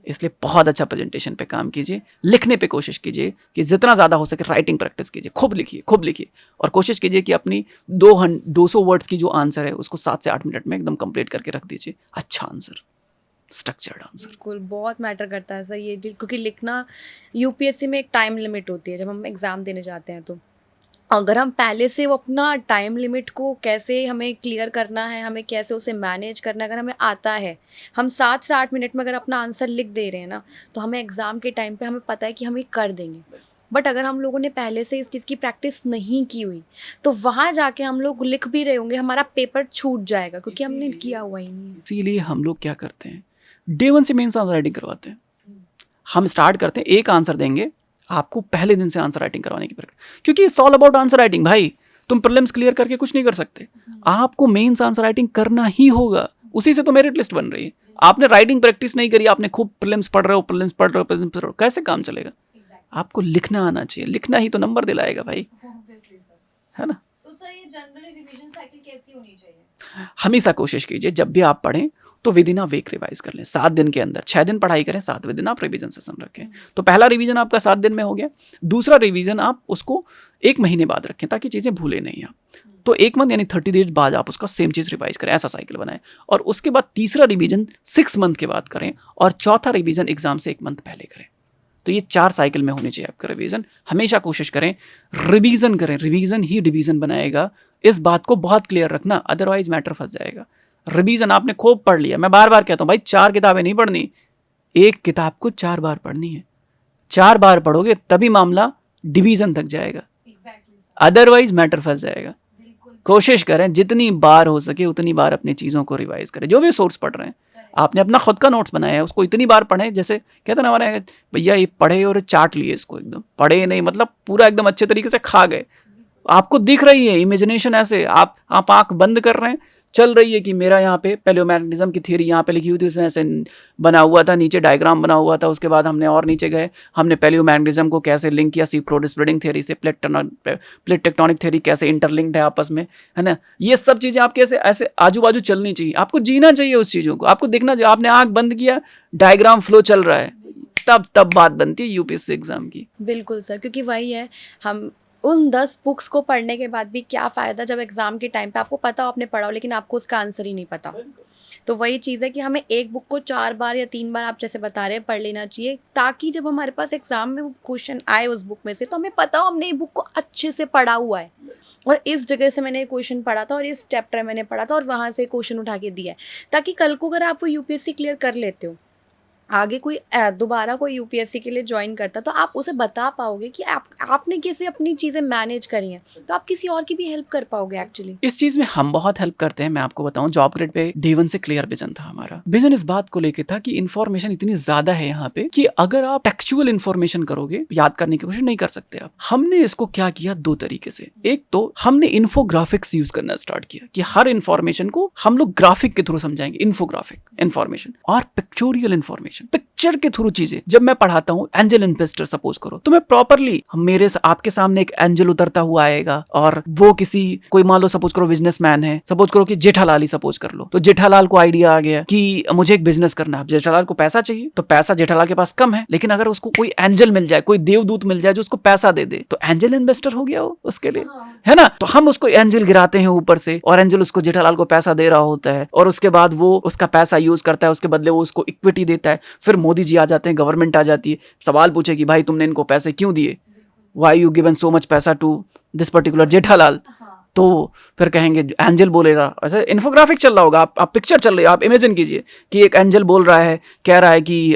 इसलिए बहुत अच्छा प्रेजेंटेशन पे काम कीजिए, लिखने पे कोशिश कीजिए कि जितना ज़्यादा हो सके राइटिंग प्रैक्टिस कीजिए, खूब लिखिए, और कोशिश कीजिए कि अपनी 200 वर्ड्स की जो आंसर है उसको 7 से 8 मिनट में एकदम कंप्लीट करके रख दीजिए। अच्छा आंसर, स्ट्रक्चर्ड आंसर। बिल्कुल, बहुत मैटर करता है सर ये, क्योंकि लिखना यूपीएससी में एक टाइम लिमिट होती है जब हम एग्ज़ाम देने जाते हैं। तो अगर हम पहले से वो अपना टाइम लिमिट को कैसे हमें क्लियर करना है, हमें कैसे उसे मैनेज करना है, अगर हमें आता है, हम 7 से 8 मिनट में अगर अपना आंसर लिख दे रहे हैं ना, तो हमें एग्ज़ाम के टाइम पे हमें पता है कि हम ये कर देंगे। बट अगर हम लोगों ने पहले से इस चीज़ की प्रैक्टिस नहीं की हुई, तो वहाँ जाके हम लोग लिख भी रहे होंगे, हमारा पेपर छूट जाएगा क्योंकि हमने किया हुआ ही नहीं। इसीलिए हम लोग क्या करते हैं, डे 1 से मेंस आंसर राइटिंग करवाते हैं। हम स्टार्ट करते हैं, एक आंसर देंगे, आपको पहले दिन से आंसर राइटिंग करवाने की प्रक्रिया, क्योंकि it's all about answer writing. भाई तुम प्रीलिम्स क्लियर करके कुछ नहीं कर सकते, आपको मेंस आंसर राइटिंग करना ही होगा, उसी से तो मेरिट लिस्ट बन रही है। आपने राइटिंग प्रैक्टिस नहीं करी, आपने खूब प्रीलिम्स पढ़ रहे हो, कैसे काम चलेगा? आपको लिखना आना चाहिए, लिखना ही तो नंबर दिलाएगा भाई, है ना? तो सर ये जनरल रिवीजन साइकिल कैसी होनी चाहिए? हमेशा कोशिश कीजिए जब भी आप पढ़ें तो within a week revise कर लें, 7 दिन के अंदर। 6 दिन पढ़ाई करें, 7वें दिन आप रिवीजन सेशन रखें। तो पहला रिवीजन आपका 7 दिन में हो गया, दूसरा रिवीजन आप उसको 1 महीने बाद रखें ताकि चीज़ें भूले नहीं आप। तो 1 मंथ यानी 30 डेज बाद आप उसका सेम चीज़ रिवाइज करें, ऐसा साइकिल बनाएं। और उसके बाद तीसरा रिवीजन 6 मंथ के बाद करें, और चौथा रिवीजन एग्जाम से 1 मंथ पहले करें। तो ये 4 साइकिल में होनी चाहिए आपका रिवीजन। हमेशा कोशिश करें रिवीजन करें, रिवीजन ही डिवीजन बनाएगा, इस बात को बहुत क्लियर रखना, अदरवाइज मैटर फंस जाएगा। रिवीजन आपने खूब पढ़ लिया, मैं बार बार कहता हूँ भाई 4 किताबें नहीं पढ़नी, एक किताब को 4 बार पढ़नी है। 4 बार पढ़ोगे तभी मामला डिवीजन तक जाएगा, अदरवाइज मैटर फंस जाएगा। कोशिश करें जितनी बार हो सके उतनी बार अपनी चीज़ों को रिवाइज करें। जो भी सोर्स पढ़ रहे हैं, आपने अपना खुद का नोट्स बनाया है, उसको इतनी बार पढ़ें, जैसे कहते ना हमारे भैया ये पढ़े और चाट लिए इसको, एकदम पढ़े नहीं मतलब पूरा एकदम अच्छे तरीके से खा गए। आपको दिख रही है इमेजिनेशन, ऐसे आप आंख बंद कर रहे हैं, चल रही है कि मेरा यहाँ पे पैलियोमैग्नेटिज्म की थ्योरी यहाँ पे लिखी हुई थी, उसमें ऐसे बना हुआ था, नीचे डायग्राम बना हुआ था। उसके बाद हमने और नीचे गए, हमने पैलियोमैग्नेटिज्म को कैसे लिंक किया सीफ्रोड स्प्रेडिंग थ्योरी से, प्लेट टेक्टोनिक थ्योरी कैसे इंटरलिंक्ड है आपस में, है ना। ये सब चीज़ें आपके ऐसे आजू बाजू चलनी चाहिए, आपको जीना चाहिए उस चीज़ों को, आपको देखना चाहिए। आपने आँख बंद किया, डायग्राम फ्लो चल रहा है, तब बात बनती है यूपीएससी एग्जाम की। बिल्कुल सर, क्योंकि वही है, हम उन 10 बुक्स को पढ़ने के बाद भी क्या फ़ायदा जब एग्ज़ाम के टाइम पे आपको पता हो आपने पढ़ा हो लेकिन आपको उसका आंसर ही नहीं पता। तो वही चीज़ है कि हमें एक बुक को 4 बार या 3 बार आप जैसे बता रहे हैं पढ़ लेना चाहिए, ताकि जब हमारे पास एग्ज़ाम में वो क्वेश्चन आए उस बुक में से तो हमें पता हो हमने ये बुक को अच्छे से पढ़ा हुआ है, और इस जगह से मैंने क्वेश्चन पढ़ा था और इस चैप्टर मैंने पढ़ा था और वहाँ से क्वेश्चन उठा के दिया है, ताकि कल को अगर आप वो यूपीएससी क्लियर कर लेते हो, आगे कोई दोबारा कोई यूपीएससी के लिए ज्वाइन करता तो आप उसे बता पाओगे कि आपने कैसे अपनी चीज़ें मैनेज करी हैं, तो आप किसी और की भी हेल्प कर पाओगे। एक्चुअली इस चीज़ में हम बहुत हेल्प करते हैं। मैं आपको बताऊं, जॉब ग्रेड पे डे 1 से क्लियर विजन था हमारा। विजन इस बात को लेके था कि इन्फॉर्मेशन इतनी ज़्यादा है यहाँ पे कि अगर आप टेक्सचुअल इन्फॉर्मेशन करोगे, याद करने की कोशिश नहीं कर सकते आप। हमने इसको क्या किया 2 तरीके से। एक तो हमने इन्फोग्राफिक्स यूज करना स्टार्ट किया कि हर इन्फॉर्मेशन को हम लोग ग्राफिक के थ्रू समझाएंगे, इन्फोग्राफिक इन्फॉर्मेशन और पिक्चोरियल इन्फॉर्मेशन, पिक्चर के थ्रू चीजें। जब मैं पढ़ाता हूँ एंजल इन्वेस्टर सपोज करो, तो मैं प्रॉपरली आपके सामने एक एंजल उतरता हुआ आएगा, और वो कोई मान लो सपोज करो बिजनेसमैन है, सपोज करो कि जेठालाल ही सपोज कर लो, तो जेठालाल को आइडिया आ गया कि मुझे एक बिजनेस करना है। जेठालाल को पैसा चाहिए, तो पैसा जेठालाल के पास कम है, लेकिन अगर उसको कोई एंजल मिल जाए, कोई देवदूत मिल जाए जो उसको पैसा दे दे, तो एंजल इन्वेस्टर हो गया वो उसके लिए, है ना। तो हम उसको एंजल गिराते हैं ऊपर से, और एंजल उसको जेठालाल को पैसा दे रहा होता है, और उसके बाद वो उसका पैसा यूज करता है, उसके बदले वो उसको इक्विटी देता है। फिर मोदी जी आ जाते हैं, गवर्नमेंट आ जाती है, सवाल पूछे कि भाई तुमने इनको पैसे क्यों दिए, why you given so much पैसा टू दिस पर्टिकुलर जेठालाल। तो फिर कहेंगे, एंजल बोलेगा, ऐसे इन्फोग्राफिक चल रहा होगा, आप पिक्चर चल रही है, आप इमेजिन कीजिए कि एक एंजल बोल रहा है, कह रहा है कि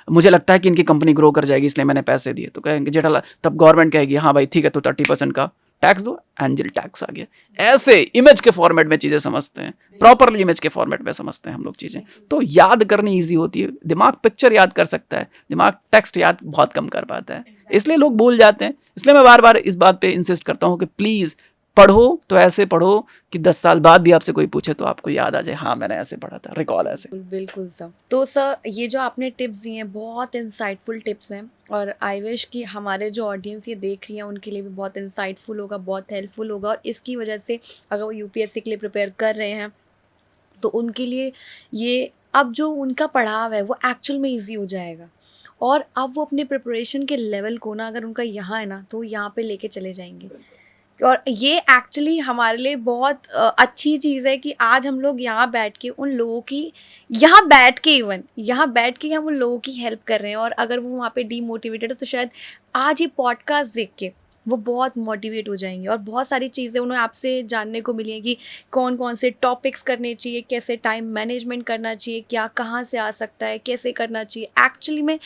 मुझे लगता है कि इनकी कंपनी ग्रो कर जाएगी इसलिए मैंने पैसे दिए। तो कहेंगे जेठालाल, तब गवर्नमेंट कहेगी हाँ भाई ठीक है, तो 30% का टैक्स दो, एंजल टैक्स आ गया। ऐसे इमेज के फॉर्मेट में चीजें समझते हैं, प्रॉपरली इमेज के फॉर्मेट में समझते हैं हम लोग चीजें, तो याद करनी इजी होती है। दिमाग पिक्चर याद कर सकता है, दिमाग टेक्स्ट याद बहुत कम कर पाता है, इसलिए लोग भूल जाते हैं। इसलिए मैं बार बार इस बात पे इंसिस्ट करता हूँ कि प्लीज पढ़ो तो ऐसे पढ़ो कि 10 साल बाद भी आपसे कोई पूछे तो आपको याद आ जाए, हाँ मैंने ऐसे पढ़ा था, रिकॉल ऐसे। बिल्कुल सर। तो सर ये जो आपने टिप्स दिए हैं बहुत इंसाइटफुल टिप्स हैं, और आई विश कि हमारे जो ऑडियंस ये देख रही है उनके लिए भी बहुत इंसाइटफुल होगा, बहुत हेल्पफुल होगा, और इसकी वजह से अगर वो यूपीएससी के लिए प्रिपेयर कर रहे हैं तो उनके लिए ये अब जो उनका पढ़ाव है वो एक्चुअल में ईजी हो जाएगा, और अब वो अपने प्रिपरेशन के लेवल को ना, अगर उनका यहाँ है ना, तो यहाँ पे लेके चले जाएंगे। और ये एक्चुअली हमारे लिए बहुत अच्छी चीज़ है कि आज हम लोग यहाँ बैठ के उन लोगों की यहाँ बैठ के हम उन लोगों की हेल्प कर रहे हैं, और अगर वो वहाँ पे डीमोटिवेटेड है तो शायद आज ये पॉडकास्ट देख के वो बहुत मोटिवेट हो जाएंगे, और बहुत सारी चीज़ें उन्हें आपसे जानने को मिली हैं कि कौन कौन से टॉपिक्स करने चाहिए, कैसे टाइम मैनेजमेंट करना चाहिए, क्या कहाँ से आ सकता है, कैसे करना चाहिए। एक्चुअली में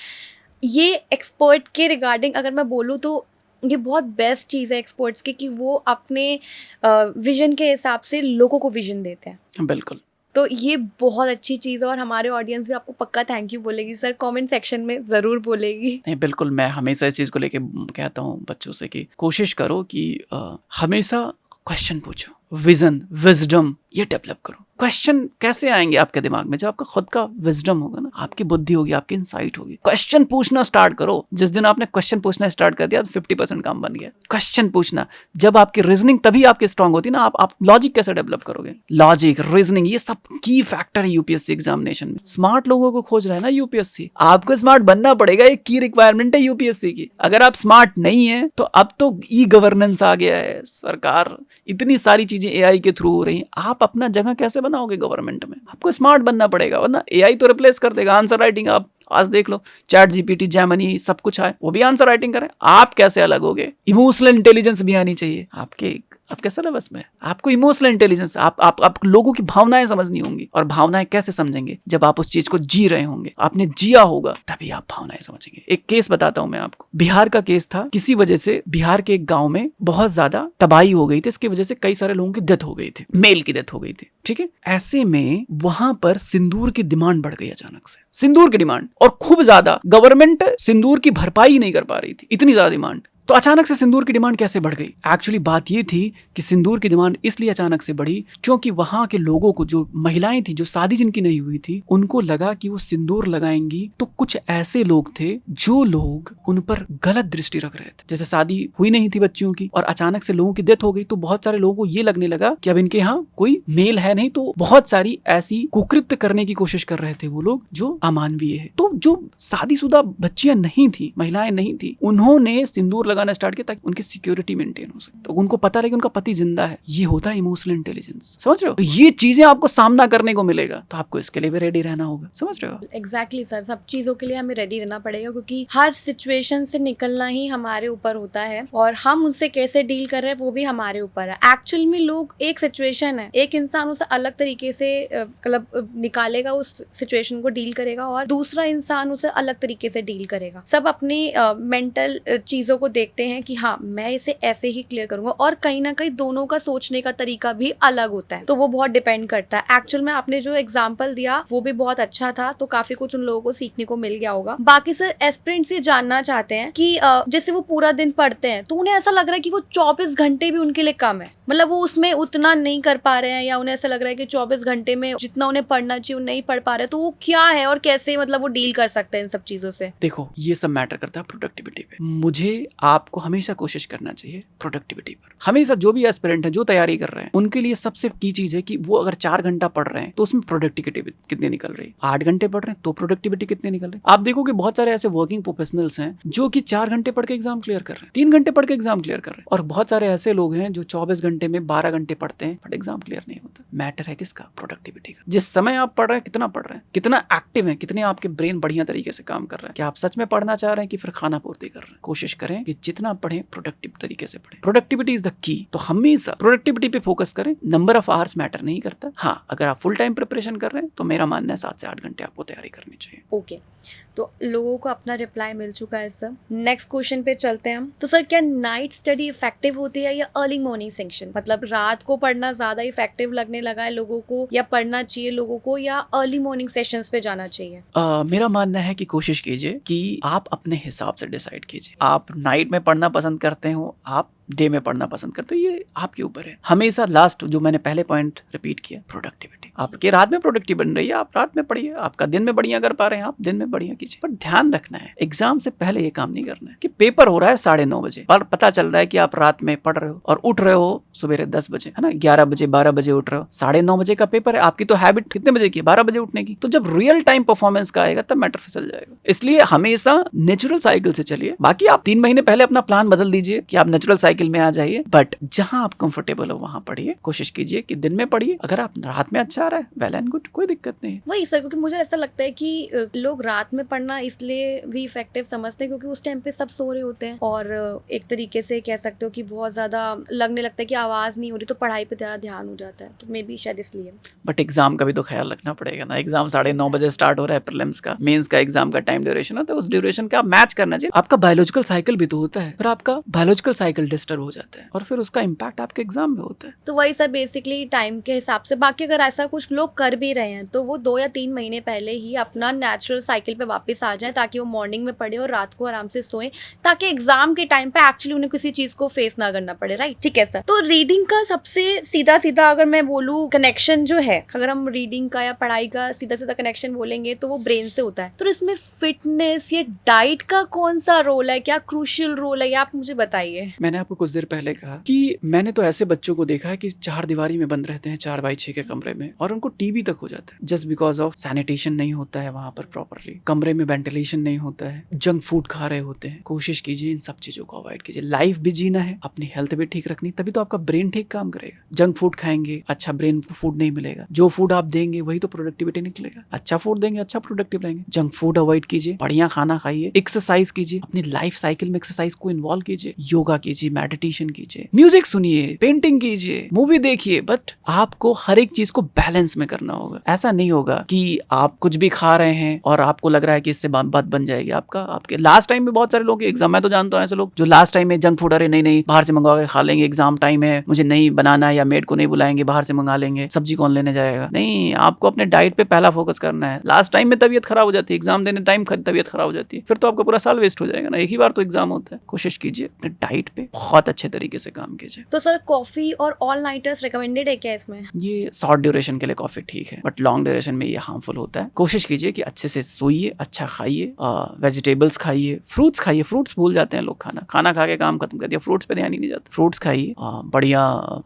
ये एक्सपर्ट के रिगार्डिंग अगर मैं बोलूँ तो ये बहुत बेस्ट चीज़ है एक्सपर्ट्स की, कि वो अपने विजन के हिसाब से लोगों को विजन देते हैं। बिल्कुल, तो ये बहुत अच्छी चीज़ है, और हमारे ऑडियंस भी आपको पक्का थैंक यू बोलेगी सर, कमेंट सेक्शन में ज़रूर बोलेगी। नहीं बिल्कुल, मैं हमेशा इस चीज़ को लेके कहता हूँ बच्चों से कि कोशिश करो कि हमेशा क्वेश्चन पूछो, विजन विजडम ये डेवलप करो। क्वेश्चन कैसे आएंगे आपके दिमाग में? जब आपका खुद का विजडम होगा ना, आपकी बुद्धि होगी, आपकी इनसाइट होगी। क्वेश्चन पूछना स्टार्ट करो। जिस दिन आपने क्वेश्चन पूछना स्टार्ट कर दिया तो 50% काम बन गया। क्वेश्चन पूछना, जब आपकी रीजनिंग तभी आपकी स्ट्रांग होती है ना, आप लॉजिक कैसे डेवलप करोगे? लॉजिक, रीजनिंग, ये सब की फैक्टर है यूपीएससी एग्जामिनेशन में। स्मार्ट लोगों को खोज रहा है ना यूपीएससी, आपको स्मार्ट बनना पड़ेगा, एक की रिक्वायरमेंट है यूपीएससी की। अगर आप स्मार्ट नहीं है तो अब तो ई गवर्नेंस आ गया है, सरकार इतनी सारी चीजें एआई के थ्रू हो रही हैं, आप अपना जगह कैसे बनाओगे गवर्नमेंट में? आपको स्मार्ट बनना पड़ेगा, वरना एआई तो रिप्लेस कर देगा। आंसर राइटिंग आप आज देख लो, चैट जीपीटी, जेमिनी, सब कुछ आए, वो भी आंसर राइटिंग करे। आप कैसे अलग होगे? इमोशनल इंटेलिजेंस भी आनी चाहिए आपके सिलेबस में। आपको इमोशनल इंटेलिजेंस, आप लोगों की भावनाएं समझनी होंगी। और भावनाएं कैसे समझेंगे? जब आप उस चीज को जी रहे होंगे, आपने जिया होगा, तभी आप भावनाएं समझेंगे। एक केस बताता हूं मैं आपको। बिहार का केस था। किसी वजह से बिहार के एक गांव में बहुत ज्यादा तबाही हो गई थी। इसकी वजह से कई सारे लोगों की डेथ हो गई थी, मेल की डेथ हो गई थी। ठीक है, ऐसे में वहां पर सिंदूर की डिमांड बढ़ गई अचानक से, सिंदूर की डिमांड, और खूब ज्यादा। गवर्नमेंट सिंदूर की भरपाई नहीं कर पा रही थी, इतनी ज्यादा डिमांड। तो अचानक से सिंदूर की डिमांड कैसे बढ़ गई? एक्चुअली बात ये थी कि सिंदूर की डिमांड इसलिए अचानक से बढ़ी क्योंकि वहां के लोगों को, जो महिलाएं थी, जो शादी जिनकी नहीं हुई थी, उनको लगा कि वो सिंदूर लगाएंगी तो कुछ ऐसे लोग थे जो लोग उन पर गलत दृष्टि रख रहे थे। जैसे शादी हुई नहीं थी बच्चियों की और अचानक से लोगों की डेथ हो गई, तो बहुत सारे लोगों को ये लगने लगा कि अब इनके यहाँ कोई मेल है नहीं। तो बहुत सारी ऐसी कुकृत्य करने की कोशिश कर रहे थे वो लोग जो अमानवीय है। तो जो शादीशुदा बच्चियां नहीं थी, महिलाएं नहीं थी, उन्होंने सिंदूर लगाना स्टार्ट किया ताकि उनकी सिक्योरिटी मेंटेन हो सके। तो उनको पता रहे कि उनका पति जिंदा है। ये होता है इमोशनल इंटेलिजेंस, समझ रहे हो? तो ये चीजें आपको सामना करने को मिलेगा, तो आपको इसके लिए भी रेडी रहना होगा। समझ रहे हो? एग्जैक्टली सर, सब चीजों के लिए हमें रेडी रहना पड़ेगा क्योंकि हर सिचुएशन से निकलना ही हमारे ऊपर होता है और हम उनसे कैसे डील कर रहे हैं वो भी हमारे ऊपर है। एक्चुअल में लोग, एक सिचुएशन है, एक इंसान उसे अलग तरीके से मतलब निकालेगा, उस सिचुएशन को डील करेगा, और दूसरा इंसान उसे अलग तरीके से डील करेगा। सब अपनी मेंटल चीजों को देखते हैं कि हाँ मैं इसे ऐसे ही क्लियर करूंगा, और कहीं ना कहीं दोनों का सोचने का तरीका भी अलग होता है। तो वो बहुत डिपेंड करता है। एक्चुअल में आपने जो एग्जांपल दिया वो भी बहुत अच्छा था, तो काफी कुछ उन लोगों को सीखने को मिल गया होगा। बाकी सर, एस्पिरेंट्स ये जानना चाहते हैं कि जैसे वो पूरा दिन पढ़ते हैं तो उन्हें ऐसा लग रहा है कि वो 24 घंटे भी उनके लिए कम है, मतलब वो उसमें उतना नहीं कर पा रहे हैं, या उन्हें ऐसा लग रहा है कि 24 घंटे में जितना उन्हें पढ़ना चाहिए वो नहीं पढ़ पा रहे, तो वो क्या है और कैसे मतलब वो डील कर सकते हैं इन सब चीजों से? देखो, ये सब मैटर करता है प्रोडक्टिविटी पे। मुझे आपको हमेशा कोशिश करना चाहिए प्रोडक्टिविटी पर। हमेशा जो भी एस्पिरेंट है, जो तैयारी कर रहे हैं, उनके लिए सबसे की चीज है कि वो अगर 4 घंटा पढ़ रहे हैं तो उसमें प्रोडक्टिविटी कितनी निकल रही है। 8 घंटे पढ़ रहे हैं तो प्रोडक्टिविटी कितनी निकल रही है। आप देखो कि बहुत सारे ऐसे वर्किंग प्रोफेशनल्स हैं जो कि 4 घंटे पढ़ के एग्जाम क्लियर कर रहे हैं, 3 घंटे पढ़ के एग्जाम क्लियर कर रहे हैं, और बहुत सारे ऐसे लोग हैं जो 24 घंटे में 12 घंटे पढ़ते हैं बट एग्जाम क्लियर नहीं होता। मैटर है किसका? प्रोडक्टिविटी का। जिस समय आप पढ़ रहे हैं, कितना पढ़ रहे हैं, कितना एक्टिव है, कितने आपके ब्रेन बढ़िया तरीके से काम कर रहा है, क्या आप सच में पढ़ना चाह रहे हैं कि फिर खाना पूर्ति कर रहे हैं? कोशिश करें कि जितना पढ़ें प्रोडक्टिव तरीके से पढ़ें। Productivity is the key. तो हमेशा प्रोडक्टिविटी पे फोकस करें। नंबर ऑफ आवर्स मैटर नहीं करता। हाँ, अगर आप फुल टाइम प्रिपरेशन कर रहे हैं तो मेरा मानना है 7 से 8 घंटे आपको तैयारी करनी चाहिए। ओके, तो लोगों को अपना रिप्लाई मिल चुका है सर। नेक्स्ट क्वेश्चन पे चलते हैं हम। तो सर, क्या नाइट स्टडी इफेक्टिव होती है या अर्ली मॉर्निंग सेक्शन? मतलब रात को पढ़ना ज्यादा इफेक्टिव लगने लगा है लोगों को, या पढ़ना चाहिए लोगों को, या अर्ली मॉर्निंग सेशंस पे जाना चाहिए? मेरा मानना है कि कोशिश कीजिए कि आप अपने हिसाब से डिसाइड कीजिए। आप नाइट में पढ़ना पसंद करते हो, आप डे में पढ़ना पसंद करते हो, ये आपके ऊपर है। हमेशा लास्ट जो मैंने पहले पॉइंट रिपीट किया, प्रोडक्टिविटी। आपकी रात में प्रोडक्टिव बन रही है, आप रात में पढ़िए। आपका दिन में बढ़िया कर पा रहे हैं, आप दिन में बढ़िया कीजिए। पर ध्यान रखना है, एग्जाम से पहले ये काम नहीं करना है कि पेपर हो रहा है 9:30 बजे, पर पता चल रहा है कि आप रात में पढ़ रहे हो और उठ रहे हो सुबह 10 बजे, है ना, 11 बजे 12 बजे उठ रहे हो। 9:30 बजे का पेपर है, आपकी तो हैबिट कितने बजे की? 12 बजे उठने की। तो जब रियल टाइम परफॉर्मेंस का आएगा तब मैटर फिसल जाएगा। इसलिए हमेशा नेचुरल साइकिल से चलिए। बाकी आप 3 महीने पहले अपना प्लान बदल दीजिए कि आप नेचुरल साइकिल में आ जाइए, बट जहां आप कंफर्टेबल हो वहां पढ़िए। कोशिश कीजिए कि दिन में पढ़िए। अगर आप रात में अच्छा आ रहा है, वेल एंड गुड, कोई दिक्कत नहीं। वही सर, क्योंकि मुझे ऐसा लगता है कि लोग रात में पढ़ना इसलिए भी इफेक्टिव समझते हैं क्योंकि उस टाइम पे सब सो रहे होते हैं, और एक तरीके से कह सकते हो कि बहुत ज्यादा लगने लगता है कि आवाज नहीं हो रही, तो पढ़ाई पे ज्यादा ध्यान हो जाता है। तो मे बी शायद इसलिए। बट एग्जाम का भी तो ख्याल रखना पड़ेगा ना। एग्जाम 9:30 बजे स्टार्ट हो रहा है, प्रीलिम्स का, मेंस का एग्जाम का टाइम ड्यूरेशन है, तो उस ड्यूरेशन का मैच करना चाहिए। आपका बायोलॉजिकल साइकिल भी तो होता है, फिर आपका बायोलॉजिकल साइकिल डिस्टर्ब हो जाता है और फिर उसका इम्पैक्ट आपके एग्जाम में होता है। तो वही सर बेसिकली टाइम के हिसाब से। बाकी अगर ऐसा कुछ लोग कर भी रहे हैं तो वो 2 या 3 महीने पहले ही अपना नेचुरल साइकिल पे वापस आ जाएं, ताकि वो मॉर्निंग में पढ़े और रात को आराम से सोएं, ताकि एग्जाम के टाइम पे एक्चुअली उन्हें किसी चीज को फेस ना करना पड़े। राइट, ठीक है सर। तो रीडिंग का सबसे सीधा सीधा अगर मैं बोलूँ कनेक्शन जो है, अगर हम रीडिंग का या पढ़ाई का सीधा सीधा कनेक्शन बोलेंगे तो वो ब्रेन से होता है। तो इसमें फिटनेस या डाइट का कौन सा रोल है, क्या क्रूशियल रोल है, ये आप मुझे बताइए। मैंने आपको कुछ देर पहले कहा कि मैंने तो ऐसे बच्चों को देखा है कि 4 दीवारी में बंद रहते हैं 4x6 के कमरे में और उनको टीबी तक हो जाता है, जस्ट बिकॉज ऑफ सैनिटेशन नहीं होता है वहां पर प्रॉपरली, कमरे में वेंटिलेशन नहीं होता है, जंक फूड खा रहे होते हैं। कोशिश कीजिए इन सब चीजों को अवॉइड कीजिए। लाइफ भी जीना है, अपनी हेल्थ भी ठीक रखनी, तभी तो आपका ब्रेन ठीक काम करेगा। जंक फूड खाएंगे, अच्छा ब्रेन को फूड नहीं मिलेगा। जो फूड आप देंगे वही तो प्रोडक्टिविटी निकलेगा। अच्छा फूड देंगे, अच्छा प्रोडक्टिव रहेंगे। जंक फूड अवॉइड कीजिए, बढ़िया खाना खाइए, एक्सरसाइज कीजिए, अपनी लाइफ साइकिल में एक्सरसाइज को इन्वॉल्व कीजिए, योगा कीजिए, मेडिटेशन कीजिए, म्यूजिक सुनिए, पेंटिंग कीजिए, मूवी देखिए। बट आपको हर एक चीज को बैलेंस में करना होगा। ऐसा नहीं होगा कि आप कुछ भी खा रहे हैं और आपको लग रहा है कि इससे बात बन जाएगी आपके लास्ट टाइम में। बहुत सारे लोग एग्जाम, मैं तो जानता हूँ ऐसे लोग जो लास्ट टाइम में जंक फूड, अरे नहीं बाहर से मंगवा के खा लेंगे, एग्जाम टाइम है, मुझे नहीं बनाना या मेड को नहीं बुलाएंगे, बाहर से मंगा लेंगे, सब्जी कौन लेने जाएगा। नहीं, आपको अपने डाइट पे पहला फोकस करना है। लास्ट टाइम में तबीयत खराब हो जाती है, एग्जाम देने टाइम तबीयत खराब हो जाती है, फिर तो आपका पूरा साल वेस्ट हो जाएगा ना। एक ही बार तो एग्जाम होता है। कोशिश कीजिए अपने डाइट पे बहुत अच्छे तरीके से काम कीजिए। तो सर कॉफी और ऑल नाइटर्स रिकमेंडेड है क्या इसमें? ये शॉर्ट ड्यूरेशन के लिए कॉफी ठीक है, बट लॉन्ग ड्यूरेशन में ये हार्मफुल होता है। कोशिश कीजिए कि अच्छे से सोइए, अच्छा खाइए, वेजिटेबल्स खाइए, फ्रूट्स खाइए। फ्रूट्स भूल जाते हैं लोग, खाना खा के काम खत्म कर दिया, फ्रूट्स पे ध्यान ही नहीं जाता। फ्रूट्स खाइए, बढ़िया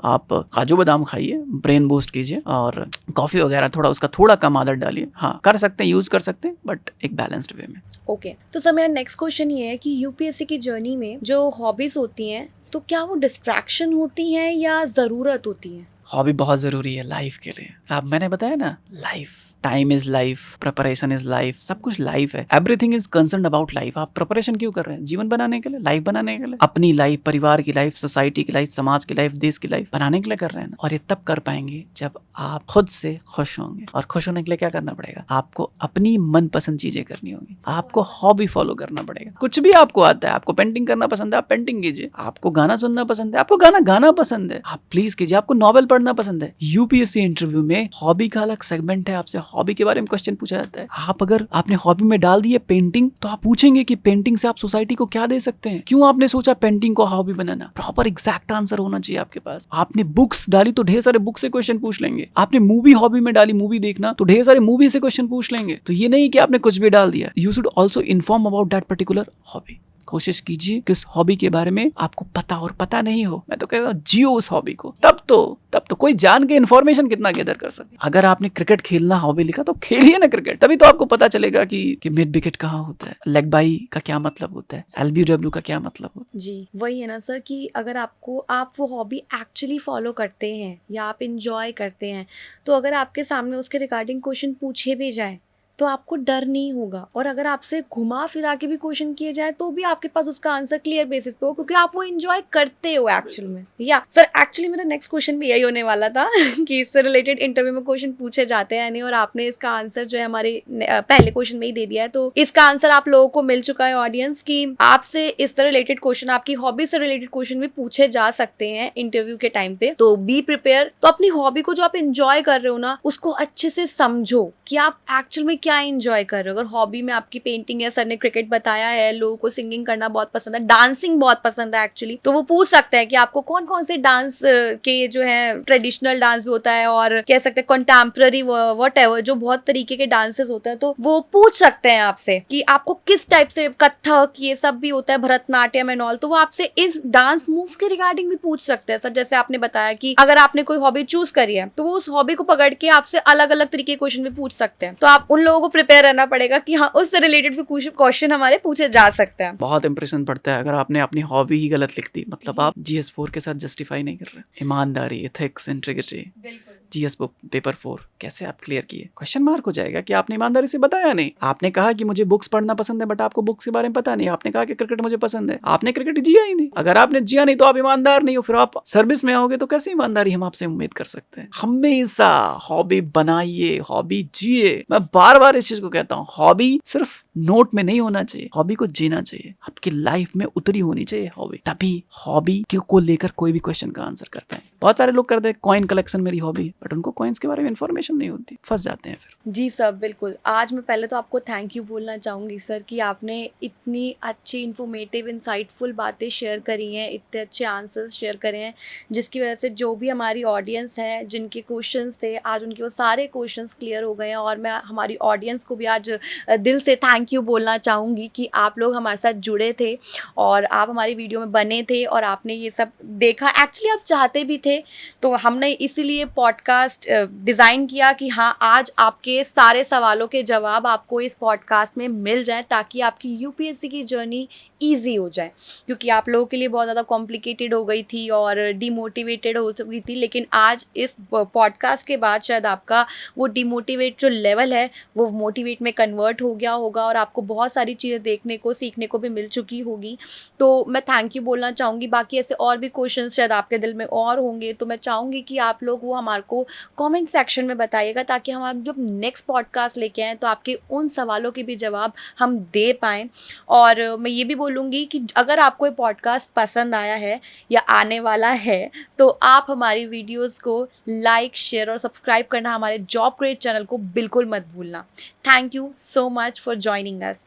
आप काजू बादाम खाइए, ब्रेन बूस्ट कीजिए, और कॉफी वगैरह उसका थोड़ा कम आदत डालिए। हाँ, कर सकते हैं, यूज कर सकते हैं, बट एक बैलेंस्ड वे में। ओके, तो सर मेरा नेक्स्ट क्वेश्चन ये है कि यूपीएससी की जर्नी में जो हॉबीज होती हैं तो क्या वो डिस्ट्रैक्शन होती हैं या ज़रूरत होती है? हॉबी बहुत ज़रूरी है लाइफ के लिए। आप, मैंने बताया ना, life, time is life, preparation is life, सब कुछ लाइफ है। Everything is concern about life. आप प्रिपरेशन क्यों कर रहे हैं? जीवन बनाने के लिए, लाइफ बनाने के लिए, अपनी लाइफ, परिवार की लाइफ, सोसाइटी की लाइफ, समाज की लाइफ, देश की लाइफ बनाने के लिए कर रहे हैं। और ये तब कर पाएंगे जब आप खुद से खुश होंगे। और खुश होने के लिए क्या करना पड़ेगा? आपको अपनी मनपसंद चीजें करनी होगी, आपको हॉबी फॉलो करना पड़ेगा। कुछ भी आपको आता है, आपको पेंटिंग करना पसंद है, आप पेंटिंग कीजिए। आपको गाना सुनना पसंद है, आपको गाना गाना पसंद है, आप प्लीज कीजिए। आपको नॉवेल पढ़ना पसंद है, यूपीएससी इंटरव्यू में हॉबी का अलग सेगमेंट है। आपसे हॉबी के बारे में क्वेश्चन पूछा जाता है। आप अगर आपने हॉबी में डाल दी है पेंटिंग, तो आप पूछेंगे कि पेंटिंग से आप सोसाइटी को क्या दे सकते हैं, क्यों आपने सोचा पेंटिंग को हॉबी बनाना। प्रॉपर एग्जैक्ट आंसर होना चाहिए आपके पास। आपने बुक्स डाली तो ढेर सारे बुक से क्वेश्चन पूछ लेंगे। आपने मूवी हॉबी में डाली, मूवी देखना, तो ढेर सारे मूवी से क्वेश्चन पूछ लेंगे। तो ये नहीं कि आपने कुछ भी डाल दिया। You should also inform about that particular hobby. कोशिश कीजिए कि उस हॉबी के बारे में आपको पता, और पता नहीं हो, मैं तो कहता हूँ जियो उस हॉबी को। तब तो कोई जान के इन्फॉर्मेशन कितना गैदर कर सकते। अगर आपने क्रिकेट खेलना हॉबी लिखा तो खेलिए ना क्रिकेट, तभी तो आपको पता चलेगा कि मिड विकेट कहाँ होता है, लेग बाई का क्या मतलब होता है, एलबीडब्ल्यू का क्या मतलब होता है। जी, वही है ना सर कि अगर आप वो हॉबी एक्चुअली फॉलो करते हैं या आप इंजॉय करते हैं, तो अगर आपके सामने उसके रिगार्डिंग क्वेश्चन पूछे भी जाए तो आपको डर नहीं होगा। और अगर आपसे घुमा फिरा के भी क्वेश्चन किए जाए तो भी आपके पास उसका आंसर क्लियर बेसिस पे हो, क्योंकि आप वो एंजॉय करते हो एक्चुअल में। या सर एक्चुअली मेरा नेक्स्ट क्वेश्चन भी यही होने वाला था कि इससे रिलेटेड इंटरव्यू में क्वेश्चन पूछे जाते हैं नहीं, और आपने इसका आंसर जो है हमारे पहले क्वेश्चन में ही दे दिया है। तो इसका आंसर आप लोगों को मिल चुका है ऑडियंस, की आपसे इससे रिलेटेड क्वेश्चन, आपकी हॉबी से रिलेटेड क्वेश्चन भी पूछे जा सकते हैं इंटरव्यू के टाइम पे। तो बी प्रिपेयर। तो अपनी हॉबी को जो आप इंजॉय कर रहे हो ना, उसको अच्छे से समझो कि आप एक्चुअल में क्या इंजॉय कर रहे हो। अगर हॉबी में आपकी पेंटिंग है, सर ने क्रिकेट बताया है, लोगों को सिंगिंग करना बहुत पसंद है, डांसिंग बहुत पसंद है एक्चुअली, तो वो पूछ सकते हैं कि आपको कौन कौन से डांस के जो है, ट्रेडिशनल डांस भी होता है और कह सकते हैं कंटेम्पररी व्हाटएवर, जो बहुत तरीके के डांसेस होते हैं, तो वो पूछ सकते हैं आपसे कि आपको किस टाइप से, कथक ये सब भी होता है, भरतनाट्यम एंड ऑल, तो वो आपसे इस डांस मूव्स के रिगार्डिंग भी पूछ सकते हैं। सर जैसे आपने बताया कि अगर आपने कोई हॉबी चूज करी है तो वो उस हॉबी को पकड़ के आपसे अलग अलग तरीके के क्वेश्चन भी पूछ सकते हैं। तो आप उन लोगों को प्रिपेयर रहना पड़ेगा कि हाँ, उससे रिलेटेड भी क्वेश्चन हमारे पूछे जा सकते हैं। बहुत इंप्रेशन पड़ता है अगर आपने अपनी हॉबी ही गलत लिख दी, मतलब आप GS4 के साथ जस्टिफाई नहीं कर रहे। ईमानदारी, एथिक्स, इंटीग्रिटी, GS पेपर 4 कैसे आप क्लियर किए? क्वेश्चन मार्क हो जाएगा कि आपने ईमानदारी से बताया नहीं। आपने कहा कि मुझे बुक्स पढ़ना पसंद है, बट आपको बुक्स के बारे में पता नहीं। आपने कहा कि क्रिकेट मुझे पसंद है, आपने क्रिकेट जिया ही नहीं। अगर आपने जिया नहीं तो आप ईमानदार नहीं हो, फिर आप सर्विस में आओगे तो कैसे ईमानदारी हम आपसे उम्मीद कर सकते हैं? हमेशा हॉबी बनाइए, हॉबी जिए। मैं बार बार इस चीज को कहता हूँ, हॉबी सिर्फ नोट में नहीं होना चाहिए, हॉबी को जीना चाहिए, आपकी लाइफ में उतरी होनी चाहिए हॉबी, तभी हॉबी को लेकर कोई भी क्वेश्चन का आंसर कर पाए। बहुत सारे लोग करते हैं कॉइन कलेक्शन मेरी हॉबी है, बट उनको कॉइन्स के बारे में इन्फॉर्मेशन नहीं होती, फंस जाते हैं फिर। जी सर, बिल्कुल। आज मैं पहले तो आपको थैंक यू बोलना चाहूँगी सर कि आपने इतनी अच्छी इन्फॉर्मेटिव इंसाइटफुल बातें शेयर करी हैं, इतने अच्छे आंसर्स शेयर करे हैं, जिसकी वजह से जो भी हमारी ऑडियंस है, जिनके क्वेश्चंस थे, आज उनके वो सारे क्वेश्चंस क्लियर हो गए हैं। और मैं हमारी ऑडियंस को भी आज दिल से थैंक यू बोलना चाहूँगी कि आप लोग हमारे साथ जुड़े थे और आप हमारी वीडियो में बने थे और आपने ये सब देखा। एक्चुअली आप चाहते भी थे, तो हमने इसीलिए पॉडकास्ट डिज़ाइन किया कि हाँ, आज आपके सारे सवालों के जवाब आपको इस पॉडकास्ट में मिल जाएं, ताकि आपकी यूपीएससी की जर्नी ईजी हो जाए, क्योंकि आप लोगों के लिए बहुत ज़्यादा कॉम्प्लिकेटेड हो गई थी और डिमोटिवेटेड हो गई थी। लेकिन आज इस पॉडकास्ट के बाद शायद आपका वो डिमोटिवेट जो लेवल है वो मोटिवेट में कन्वर्ट हो गया होगा और आपको बहुत सारी चीज़ें देखने को, सीखने को भी मिल चुकी होगी। तो मैं थैंक यू बोलना चाहूँगी। बाकी ऐसे और भी क्वेश्चन शायद आपके दिल में और होंगे, तो मैं चाहूँगी कि आप लोग वो हमारे को कमेंट सेक्शन में बताइएगा, ताकि हम जब नेक्स्ट पॉडकास्ट लेके आएँ तो आपके उन सवालों के भी जवाब हम दे पाएँ। और मैं ये भी बोलूँगी कि अगर आपको ये पॉडकास्ट पसंद आया है या आने वाला है, तो आप हमारी वीडियोस को लाइक, शेयर और सब्सक्राइब करना हमारे जॉब क्रिएट चैनल को बिल्कुल मत भूलना। Thank you so much for joining us.